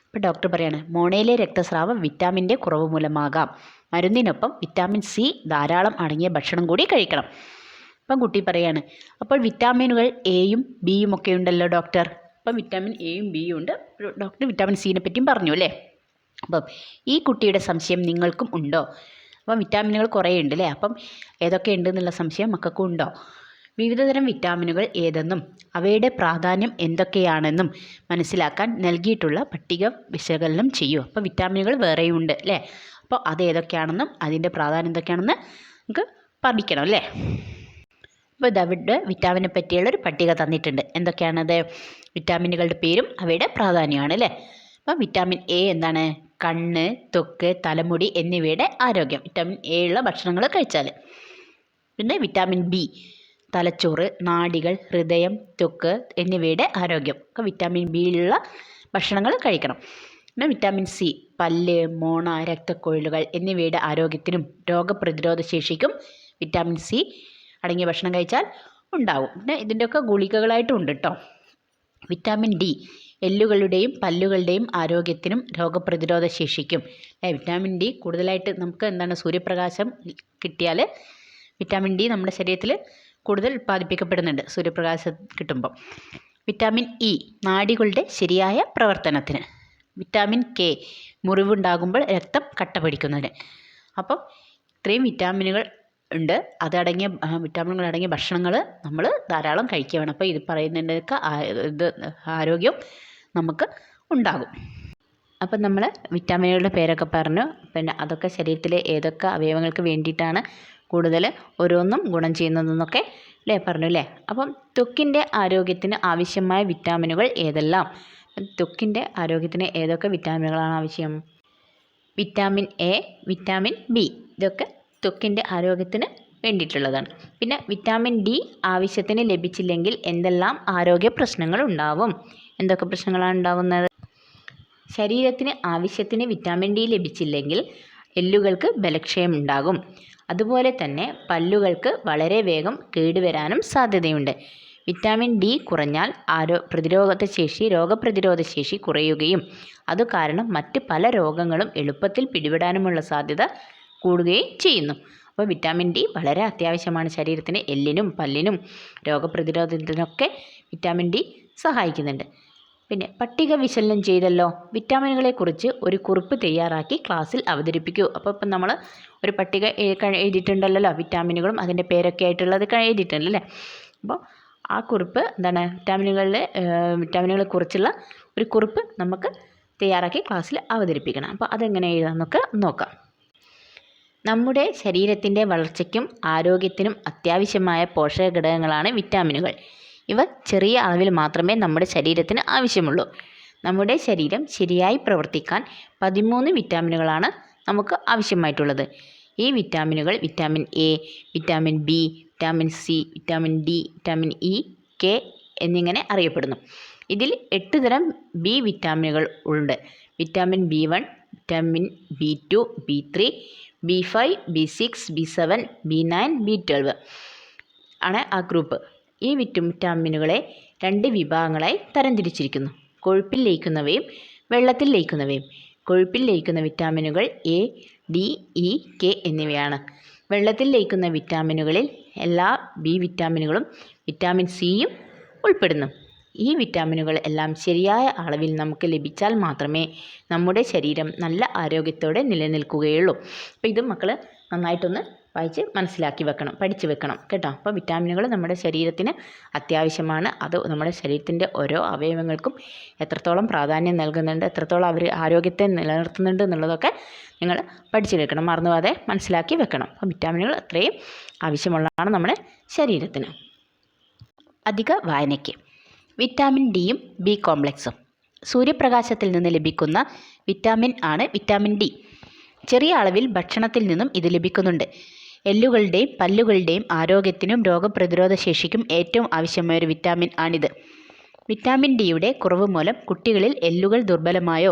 ഇപ്പോൾ ഡോക്ടർ പറയാണ്, മോണയിലെ രക്തസ്രാവം വിറ്റാമിൻ്റെ കുറവ് മൂലമാകാം. മരുന്നിനൊപ്പം വിറ്റാമിൻ സി ധാരാളം അടങ്ങിയ ഭക്ഷണം കൂടി കഴിക്കണം. അപ്പം കുട്ടി പറയാണ്, അപ്പോൾ വിറ്റാമിനുകൾ എയും ബിയും ഒക്കെ ഉണ്ടല്ലോ ഡോക്ടർ. അപ്പം വിറ്റാമിൻ എയും ബിയും ഉണ്ട്. ഡോക്ടർ വിറ്റാമിൻ സിനെ പറ്റിയും പറഞ്ഞു അല്ലേ. അപ്പം ഈ കുട്ടിയുടെ സംശയം നിങ്ങൾക്കും ഉണ്ടോ? അപ്പം വിറ്റാമിനുകൾ കുറേ ഉണ്ട് അല്ലേ. അപ്പം ഏതൊക്കെ ഉണ്ട് എന്നുള്ള സംശയം മക്കൾക്കും ഉണ്ടോ? വിവിധതരം വിറ്റാമിനുകൾ ഏതെന്നും അവയുടെ പ്രാധാന്യം എന്തൊക്കെയാണെന്നും മനസ്സിലാക്കാൻ നൽകിയിട്ടുള്ള പട്ടിക വിശകലനം ചെയ്യൂ. അപ്പോൾ വിറ്റാമിനുകൾ വേറെയും ഉണ്ട് അല്ലേ. അപ്പോൾ അത് ഏതൊക്കെയാണെന്നും അതിൻ്റെ പ്രാധാന്യം എന്തൊക്കെയാണെന്ന് നമുക്ക് പഠിക്കണം അല്ലേ. അപ്പോൾ ഇതവിടെ വിറ്റാമിനെ പറ്റിയുള്ളൊരു പട്ടിക തന്നിട്ടുണ്ട്. എന്തൊക്കെയാണത്? വിറ്റാമിനുകളുടെ പേരും അവയുടെ പ്രാധാന്യമാണ് അല്ലേ. അപ്പോൾ വിറ്റാമിൻ എ എന്താണ്? കണ്ണ്, ത്വക്ക്, തലമുടി എന്നിവയുടെ ആരോഗ്യം. വിറ്റാമിൻ എ ഉള്ള ഭക്ഷണങ്ങൾ കഴിച്ചാൽ. പിന്നെ വിറ്റാമിൻ ബി തലച്ചോറ്, നാഡികൾ, ഹൃദയം, ത്വക്ക് എന്നിവയുടെ ആരോഗ്യം ഒക്കെ വിറ്റാമിൻ ബി ഉള്ള ഭക്ഷണങ്ങൾ കഴിക്കണം. പിന്നെ വിറ്റാമിൻ സി പല്ല്, മോണ, രക്തക്കൊഴലുകൾ എന്നിവയുടെ ആരോഗ്യത്തിനും രോഗപ്രതിരോധ ശേഷിക്കും വിറ്റാമിൻ സി അടങ്ങിയ ഭക്ഷണം കഴിച്ചാൽ ഉണ്ടാവും. പിന്നെ ഇതിൻ്റെയൊക്കെ ഗുളികകളായിട്ടും ഉണ്ട് കേട്ടോ. വിറ്റാമിൻ ഡി എല്ലുകളുടെയും പല്ലുകളുടെയും ആരോഗ്യത്തിനും രോഗപ്രതിരോധ ശേഷിക്കും. വിറ്റാമിൻ ഡി കൂടുതലായിട്ട് നമുക്ക് എന്താണ് സൂര്യപ്രകാശം കിട്ടിയാൽ വിറ്റാമിൻ ഡി നമ്മുടെ ശരീരത്തിൽ കൂടുതൽ ഉൽപ്പാദിപ്പിക്കപ്പെടുന്നുണ്ട് സൂര്യപ്രകാശം കിട്ടുമ്പോൾ. വിറ്റാമിൻ ഇ നാഡികളുടെ ശരിയായ പ്രവർത്തനത്തിന്. വിറ്റാമിൻ കെ മുറിവുണ്ടാകുമ്പോൾ രക്തം കട്ട പിടിക്കുന്നതിന്. അപ്പം ഇത്രയും വിറ്റാമിനുകൾ ഉണ്ട്. അതടങ്ങിയ വിറ്റാമിനുകൾ അടങ്ങിയ ഭക്ഷണങ്ങൾ നമ്മൾ ധാരാളം കഴിക്കുക വേണം. അപ്പോൾ ഇത് പറയുന്നതിൻ്റെയൊക്കെ ഇത് ആരോഗ്യം നമുക്ക് ഉണ്ടാകും. അപ്പം നമ്മൾ വിറ്റാമിനുകളുടെ പേരൊക്കെ പറഞ്ഞു. പിന്നെ അതൊക്കെ ശരീരത്തിലെ ഏതൊക്കെ അവയവങ്ങൾക്ക് വേണ്ടിയിട്ടാണ് കൂടുതൽ ഓരോന്നും ഗുണം ചെയ്യുന്നതെന്നൊക്കെ പറഞ്ഞു അല്ലേ. അപ്പം ത്വക്കിൻ്റെ ആരോഗ്യത്തിന് ആവശ്യമായ വിറ്റാമിനുകൾ ഏതെല്ലാം? ത്വക്കിൻ്റെ ആരോഗ്യത്തിന് ഏതൊക്കെ വിറ്റാമിനുകളാണ് ആവശ്യം? വിറ്റാമിൻ എ, വിറ്റാമിൻ ബി ഇതൊക്കെ ത്വക്കിൻ്റെ ആരോഗ്യത്തിന് വേണ്ടിയിട്ടുള്ളതാണ്. പിന്നെ വിറ്റാമിൻ ഡി ആവശ്യത്തിന് ലഭിച്ചില്ലെങ്കിൽ എന്തെല്ലാം ആരോഗ്യ പ്രശ്നങ്ങൾ ഉണ്ടാവും? എന്തൊക്കെ പ്രശ്നങ്ങളാണ് ഉണ്ടാകുന്നത്? ശരീരത്തിന് ആവശ്യത്തിന് വിറ്റാമിൻ ഡി ലഭിച്ചില്ലെങ്കിൽ എല്ലുകൾക്ക് ബലക്ഷയം ഉണ്ടാകും. അതുപോലെ തന്നെ പല്ലുകൾക്ക് വളരെ വേഗം കേടുവരാനും സാധ്യതയുണ്ട്. വിറ്റാമിൻ ഡി കുറഞ്ഞാൽ രോഗപ്രതിരോധ ശേഷി കുറയുകയും അതുകാരണം മറ്റ് പല രോഗങ്ങളും എളുപ്പത്തിൽ പിടിപെടാനുമുള്ള സാധ്യത കൂടുകയും ചെയ്യുന്നു. അപ്പോൾ വിറ്റാമിൻ ഡി വളരെ അത്യാവശ്യമാണ് ശരീരത്തിന്. എല്ലിനും പല്ലിനും രോഗപ്രതിരോധത്തിനൊക്കെ വിറ്റാമിൻ ഡി സഹായിക്കുന്നുണ്ട്. പിന്നെ പട്ടിക വിശകലനം ചെയ്തല്ലോ. വിറ്റാമിനുകളെക്കുറിച്ച് ഒരു കുറിപ്പ് തയ്യാറാക്കി ക്ലാസ്സിൽ അവതരിപ്പിക്കൂ. അപ്പോൾ ഇപ്പം നമ്മൾ ഒരു പട്ടിക എഴുതിയിട്ടുണ്ടല്ലോ, വിറ്റാമിനുകളും അതിൻ്റെ പേരൊക്കെ ആയിട്ടുള്ളത് എഴുതിയിട്ടുണ്ടല്ലേ. അപ്പോൾ ആ കുറിപ്പ് എന്താണ്? വിറ്റാമിനുകളെക്കുറിച്ചുള്ള ഒരു കുറിപ്പ് നമുക്ക് തയ്യാറാക്കി ക്ലാസ്സിൽ അവതരിപ്പിക്കണം. അപ്പോൾ അതെങ്ങനെ എഴുതാമെന്നൊക്കെ നോക്കാം. നമ്മുടെ ശരീരത്തിൻ്റെ വളർച്ചയ്ക്കും ആരോഗ്യത്തിനും അത്യാവശ്യമായ പോഷക ഘടകങ്ങളാണ് വിറ്റാമിനുകൾ. ഇവ ചെറിയ അളവിൽ മാത്രമേ നമ്മുടെ ശരീരത്തിന് ആവശ്യമുള്ളൂ. നമ്മുടെ ശരീരം ശരിയായി പ്രവർത്തിക്കാൻ 13 വിറ്റാമിനുകളാണ് നമുക്ക് ആവശ്യമായിട്ടുള്ളത്. ഈ വിറ്റാമിനുകൾ vitamin A, vitamin B, vitamin C, vitamin D, vitamin E, K എന്നിങ്ങനെ അറിയപ്പെടുന്നു. ഇതിൽ 8 തരം ബി വിറ്റാമിനുകൾ ഉണ്ട്. വിറ്റാമിൻ ബി1, വിറ്റാമിൻ ബി2, ബി3, ബി5, ബി6, ബി7, ബി9, ബി12 ആണ് ആ ഗ്രൂപ്പ്. ഈ വിറ്റാമിനുകളെ 2 വിഭാഗങ്ങളായി തരംതിരിച്ചിരിക്കുന്നു. കൊഴുപ്പിൽ ലയിക്കുന്നവയും വെള്ളത്തിൽ ലയിക്കുന്നവയും. കൊഴുപ്പിൽ ലയിക്കുന്ന വിറ്റാമിനുകൾ എ, ഡി, ഇ, കെ എന്നിവയാണ്. വെള്ളത്തിൽ ലയിക്കുന്ന വിറ്റാമിനുകളിൽ എല്ലാ ബി വിറ്റാമിനുകളും വിറ്റാമിൻ സിയും ഉൾപ്പെടുന്നു. ഈ വിറ്റാമിനുകൾ എല്ലാം ശരിയായ അളവിൽ നമുക്ക് ലഭിച്ചാൽ മാത്രമേ നമ്മുടെ ശരീരം നല്ല ആരോഗ്യത്തോടെ നിലനിൽക്കുകയുള്ളൂ. അപ്പോൾ ഇത് മക്കൾ നന്നായിട്ടൊന്ന് വായിച്ച് മനസ്സിലാക്കി വെക്കണം, പഠിച്ചു വെക്കണം കേട്ടോ. അപ്പോൾ വിറ്റാമിനുകൾ നമ്മുടെ ശരീരത്തിന് അത്യാവശ്യമാണ്. അത് നമ്മുടെ ശരീരത്തിൻ്റെ ഓരോ അവയവങ്ങൾക്കും എത്രത്തോളം പ്രാധാന്യം നൽകുന്നുണ്ട്, എത്രത്തോളം അവർ ആരോഗ്യത്തെ നിലനിർത്തുന്നുണ്ട് എന്നുള്ളതൊക്കെ നിങ്ങൾ പഠിച്ചു വെക്കണം, മറന്നുപോകാതെ മനസ്സിലാക്കി വെക്കണം. അപ്പോൾ വിറ്റാമിനുകൾ അത്രയും ആവശ്യമുള്ളതാണ് നമ്മുടെ ശരീരത്തിന്. അധിക വായനയ്ക്ക്. വിറ്റാമിൻ ഡിയും ബി കോംപ്ലക്സും. സൂര്യപ്രകാശത്തിൽ നിന്ന് ലഭിക്കുന്ന വിറ്റാമിൻ ആണ് വിറ്റാമിൻ ഡി. ചെറിയ അളവിൽ ഭക്ഷണത്തിൽ നിന്നും ഇത് ലഭിക്കുന്നുണ്ട്. എല്ലുകളുടെയും പല്ലുകളുടെയും ആരോഗ്യത്തിനും രോഗപ്രതിരോധ ശേഷിക്കും ഏറ്റവും ആവശ്യമായ ഒരു വിറ്റാമിൻ ആണിത്. വിറ്റാമിൻ ഡിയുടെ കുറവ് മൂലം കുട്ടികളിൽ എല്ലുകൾ ദുർബലമായോ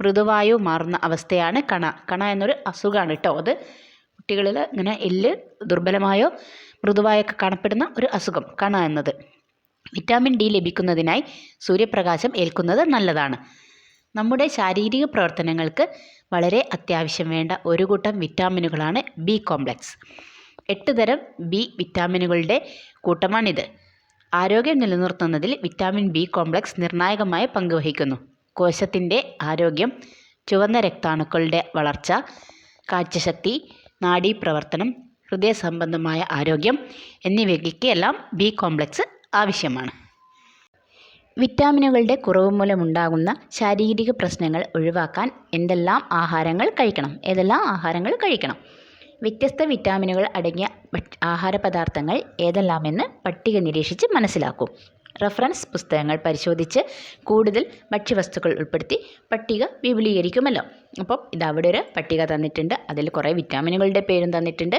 മൃദുവായോ മാറുന്ന അവസ്ഥയാണ് കണ എന്നൊരു അസുഖമാണ് കേട്ടോ. അത് കുട്ടികളിൽ ഇങ്ങനെ എല്ല് ദുർബലമായോ മൃദുവായൊക്കെ കാണപ്പെടുന്ന ഒരു അസുഖം കണ എന്നത്. വിറ്റാമിൻ ഡി ലഭിക്കുന്നതിനായി സൂര്യപ്രകാശം ഏൽക്കുന്നത് നല്ലതാണ്. നമ്മുടെ ശാരീരിക പ്രവർത്തനങ്ങൾക്ക് വളരെ അത്യാവശ്യം വേണ്ട ഒരു കൂട്ടം വിറ്റാമിനുകളാണ് ബി കോംപ്ലക്സ്. 8 തരം ബി വിറ്റാമിനുകളുടെ കൂട്ടമാണിത്. ആരോഗ്യം നിലനിർത്തുന്നതിൽ വിറ്റാമിൻ ബി കോംപ്ലക്സ് നിർണായകമായ പങ്ക് വഹിക്കുന്നു. കോശത്തിൻ്റെ ആരോഗ്യം, ചുവന്ന രക്താണുക്കളുടെ വളർച്ച, കാഴ്ചശക്തി, നാഡീപ്രവർത്തനം, ഹൃദയ സംബന്ധമായ ആരോഗ്യം എന്നിവയ്ക്കെല്ലാം ബി കോംപ്ലക്സ് ആവശ്യമാണ്. വിറ്റാമിനുകളുടെ കുറവ് മൂലമുണ്ടാകുന്ന ശാരീരിക പ്രശ്നങ്ങൾ ഒഴിവാക്കാൻ എന്തെല്ലാം ആഹാരങ്ങൾ കഴിക്കണം? ഏതെല്ലാം ആഹാരങ്ങൾ കഴിക്കണം? വ്യത്യസ്ത വിറ്റാമിനുകൾ അടങ്ങിയ ആഹാര പദാർത്ഥങ്ങൾ ഏതെല്ലാമെന്ന് പട്ടിക നിരീക്ഷിച്ച് മനസ്സിലാക്കൂ. റഫറൻസ് പുസ്തകങ്ങൾ പരിശോധിച്ച് കൂടുതൽ ഭക്ഷ്യവസ്തുക്കൾ ഉൾപ്പെടുത്തി പട്ടിക വിപുലീകരിക്കുമല്ലോ. അപ്പം ഇതവിടെ ഒരു പട്ടിക തന്നിട്ടുണ്ട്. അതിൽ കുറേ വിറ്റാമിനുകളുടെ പേരും തന്നിട്ടുണ്ട്.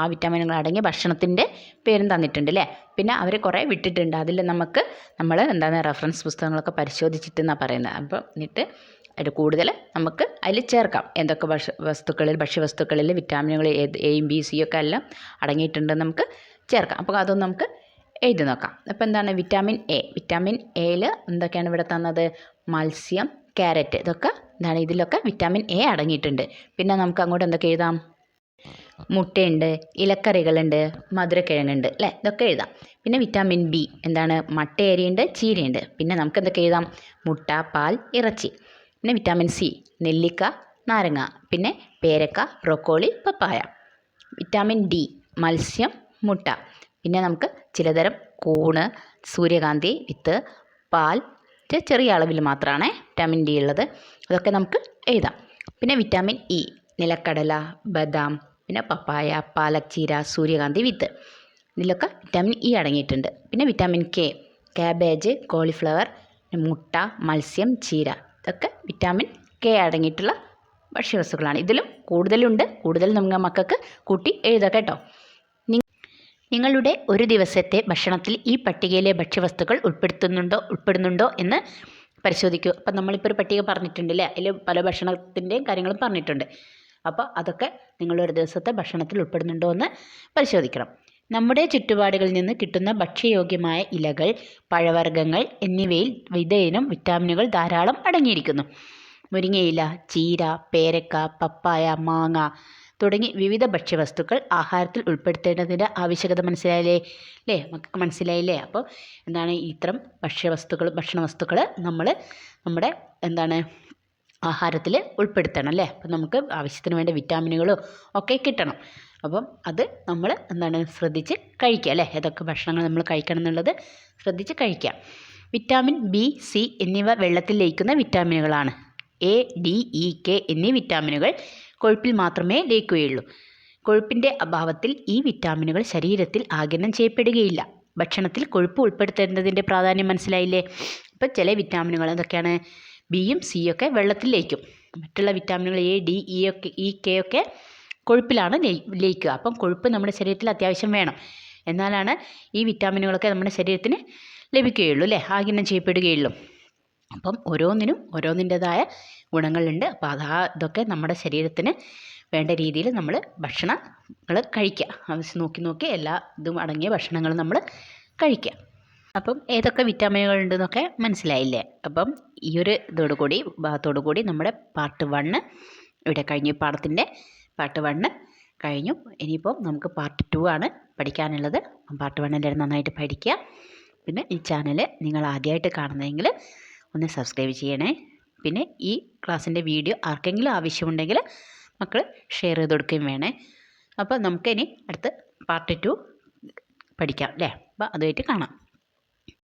ആ വിറ്റാമിനുകൾ അടങ്ങിയ ഭക്ഷണത്തിൻ്റെ പേരും തന്നിട്ടുണ്ട് അല്ലേ. പിന്നെ അവർ കുറേ വിട്ടിട്ടുണ്ട്. അതിൽ നമ്മൾ റഫറൻസ് പുസ്തകങ്ങളൊക്കെ പരിശോധിച്ചിട്ടെന്നാണ് പറയുന്നത്. അപ്പം എന്നിട്ട് അതിൽ കൂടുതൽ നമുക്ക് അതിൽ ചേർക്കാം. എന്തൊക്കെ ഭക്ഷ്യവസ്തുക്കളിൽ വിറ്റാമിനുകൾ എയും ബി സിയും ഒക്കെ എല്ലാം അടങ്ങിയിട്ടുണ്ടെന്ന് നമുക്ക് ചേർക്കാം. അപ്പോൾ അതൊന്നും നമുക്ക് എഴുതി നോക്കാം. അപ്പോൾ എന്താണ് വിറ്റാമിൻ എ? വിറ്റാമിൻ എയിൽ എന്തൊക്കെയാണ് ഇവിടെ തന്നത്? മത്സ്യം, ക്യാരറ്റ്, ഇതൊക്കെ എന്താണ് ഇതിലൊക്കെ വിറ്റാമിൻ എ അടങ്ങിയിട്ടുണ്ട്. പിന്നെ നമുക്ക് അങ്ങോട്ട് എന്തൊക്കെ എഴുതാം? മുട്ടയുണ്ട്, ഇലക്കറികളുണ്ട്, മധുരക്കിഴങ്ങുണ്ട് അല്ലേ, ഇതൊക്കെ എഴുതാം. പിന്നെ വിറ്റാമിൻ ബി എന്താണ്? മട്ടയരിയുണ്ട്, ചീരയുണ്ട്. പിന്നെ നമുക്ക് എന്തൊക്കെ എഴുതാം? മുട്ട, പാൽ, ഇറച്ചി. പിന്നെ വിറ്റാമിൻ സി നെല്ലിക്ക, നാരങ്ങ. പിന്നെ പേരക്ക, ബ്രോക്കോളി, പപ്പായ. വിറ്റാമിൻ ഡി മത്സ്യം, മുട്ട. പിന്നെ നമുക്ക് ചിലതരം കൂണ്, സൂര്യകാന്തി വിത്ത്, പാൽ, ചെറിയ അളവിൽ മാത്രമാണ് വിറ്റാമിൻ ഡി ഉള്ളത്. അതൊക്കെ നമുക്ക് എഴുതാം. പിന്നെ വിറ്റാമിൻ ഇ നിലക്കടല, ബദാം, പിന്നെ പപ്പായ, പാലച്ചീര, സൂര്യകാന്തി വിത്ത്. ഇതിലൊക്കെ വിറ്റാമിൻ ഇ അടങ്ങിയിട്ടുണ്ട്. പിന്നെ വിറ്റാമിൻ കെ കാബേജ്, കോളിഫ്ലവർ, മുട്ട, മത്സ്യം, ചീര. ഇതൊക്കെ വിറ്റാമിൻ കെ അടങ്ങിയിട്ടുള്ള ഭക്ഷ്യവസ്തുക്കളാണ്. ഇതിലും കൂടുതലുണ്ട്. കൂടുതൽ നമുക്ക് മക്കൾക്ക് കൂട്ടി എഴുതാം കേട്ടോ. നിങ്ങളുടെ ഒരു ദിവസത്തെ ഭക്ഷണത്തിൽ ഈ പട്ടികയിലെ ഭക്ഷ്യവസ്തുക്കൾ ഉൾപ്പെടുന്നുണ്ടോ എന്ന് പരിശോധിക്കൂ. അപ്പം നമ്മളിപ്പോൾ ഒരു പട്ടിക പറഞ്ഞിട്ടുണ്ട് അല്ലേ, അതിൽ പല ഭക്ഷണത്തിൻ്റെയും കാര്യങ്ങളും പറഞ്ഞിട്ടുണ്ട്. അപ്പോൾ അതൊക്കെ നിങ്ങളൊരു ദിവസത്തെ ഭക്ഷണത്തിൽ ഉൾപ്പെടുന്നുണ്ടോ എന്ന് പരിശോധിക്കണം. നമ്മുടെ ചുറ്റുപാടുകളിൽ നിന്ന് കിട്ടുന്ന ഭക്ഷ്യയോഗ്യമായ ഇലകൾ, പഴവർഗ്ഗങ്ങൾ എന്നിവയിൽ വിവിധയിനം വിറ്റാമിനുകൾ ധാരാളം അടങ്ങിയിരിക്കുന്നു. മുരിങ്ങയില, ചീര, പേരക്ക, പപ്പായ, മാങ്ങ തുടങ്ങി വിവിധ ഭക്ഷ്യവസ്തുക്കൾ ആഹാരത്തിൽ ഉൾപ്പെടുത്തേണ്ടതിൻ്റെ ആവശ്യകത മനസ്സിലായില്ലേ? മക്കൾക്ക് മനസ്സിലായില്ലേ? അപ്പോൾ എന്താണ് ഇത്തരം ഭക്ഷണവസ്തുക്കൾ നമ്മൾ നമ്മുടെ ആഹാരത്തിൽ ഉൾപ്പെടുത്തണം അല്ലേ. അപ്പം നമുക്ക് ആവശ്യത്തിന് വേണ്ട വിറ്റാമിനുകളും ഒക്കെ കിട്ടണം. അപ്പം അത് നമ്മൾ ശ്രദ്ധിച്ച് കഴിക്കുക അല്ലേ. ഏതൊക്കെ ഭക്ഷണങ്ങൾ നമ്മൾ കഴിക്കണം എന്നുള്ളത് ശ്രദ്ധിച്ച് കഴിക്കുക. വിറ്റാമിൻ ബി, സി എന്നിവ വെള്ളത്തിൽ ലയിക്കുന്ന വിറ്റാമിനുകളാണ്. എ, ഡി, ഇ, കെ എന്നീ വിറ്റാമിനുകൾ കൊഴുപ്പിൽ മാത്രമേ ലയിക്കുകയുള്ളൂ. കൊഴുപ്പിൻ്റെ അഭാവത്തിൽ ഈ വിറ്റാമിനുകൾ ശരീരത്തിൽ ആഗിരണം ചെയ്യപ്പെടുകയില്ല. ഭക്ഷണത്തിൽ കൊഴുപ്പ് ഉൾപ്പെടുത്തേണ്ടതിൻ്റെ പ്രാധാന്യം മനസ്സിലായില്ലേ? ഇപ്പോൾ ചില വിറ്റാമിനുകൾ എന്തൊക്കെയാണ്? ബിയും സിയും ഒക്കെ വെള്ളത്തിൽ ലയിക്കും. മറ്റുള്ള വിറ്റാമിനുകൾ എ, ഡി, ഇ, കെ ഒക്കെ കൊഴുപ്പിലാണ് ലയിക്കുക. അപ്പം കൊഴുപ്പ് നമ്മുടെ ശരീരത്തിൽ അത്യാവശ്യം വേണം. എന്നാലാണ് ഈ വിറ്റാമിനുകളൊക്കെ നമ്മുടെ ശരീരത്തിന് ലഭിക്കുകയുള്ളൂ അല്ലേ, ആഗിരണം ചെയ്യപ്പെടുകയുള്ളൂ. അപ്പം ഓരോന്നിൻ്റെതായ ഗുണങ്ങളുണ്ട്. അപ്പോൾ ഇതൊക്കെ നമ്മുടെ ശരീരത്തിന് വേണ്ട രീതിയിൽ നമ്മൾ ഭക്ഷണങ്ങൾ കഴിക്കുക. ആവശ്യം നോക്കി എല്ലാ ഇതും അടങ്ങിയ ഭക്ഷണങ്ങൾ നമ്മൾ കഴിക്കുക. അപ്പം ഏതൊക്കെ വിറ്റാമിനുകളുണ്ടെന്നൊക്കെ മനസ്സിലായില്ലേ? അപ്പം ഈ ഒരു ഭാഗത്തോടു കൂടി നമ്മുടെ പാർട്ട് 1 ഇവിടെ കഴിഞ്ഞു. പാഠത്തിൻ്റെ പാർട്ട് 1 കഴിഞ്ഞു. ഇനിയിപ്പോൾ നമുക്ക് പാർട്ട് 2 ആണ് പഠിക്കാനുള്ളത്. പാർട്ട് 1 എല്ലാവരും നന്നായിട്ട് പഠിക്കുക. പിന്നെ ഈ ചാനൽ നിങ്ങൾ ആദ്യമായിട്ട് കാണുന്നതെങ്കിൽ ഒന്ന് സബ്സ്ക്രൈബ് ചെയ്യണേ. പിന്നെ ഈ ക്ലാസ്സിൻ്റെ വീഡിയോ ആർക്കെങ്കിലും ആവശ്യമുണ്ടെങ്കിൽ മക്കൾ ഷെയർ ചെയ്ത് കൊടുക്കുകയും വേണേ. അപ്പോൾ നമുക്കിനി അടുത്ത് പാർട്ട് 2 പഠിക്കാം അല്ലേ. അപ്പോൾ അതുമായിട്ട് കാണാം.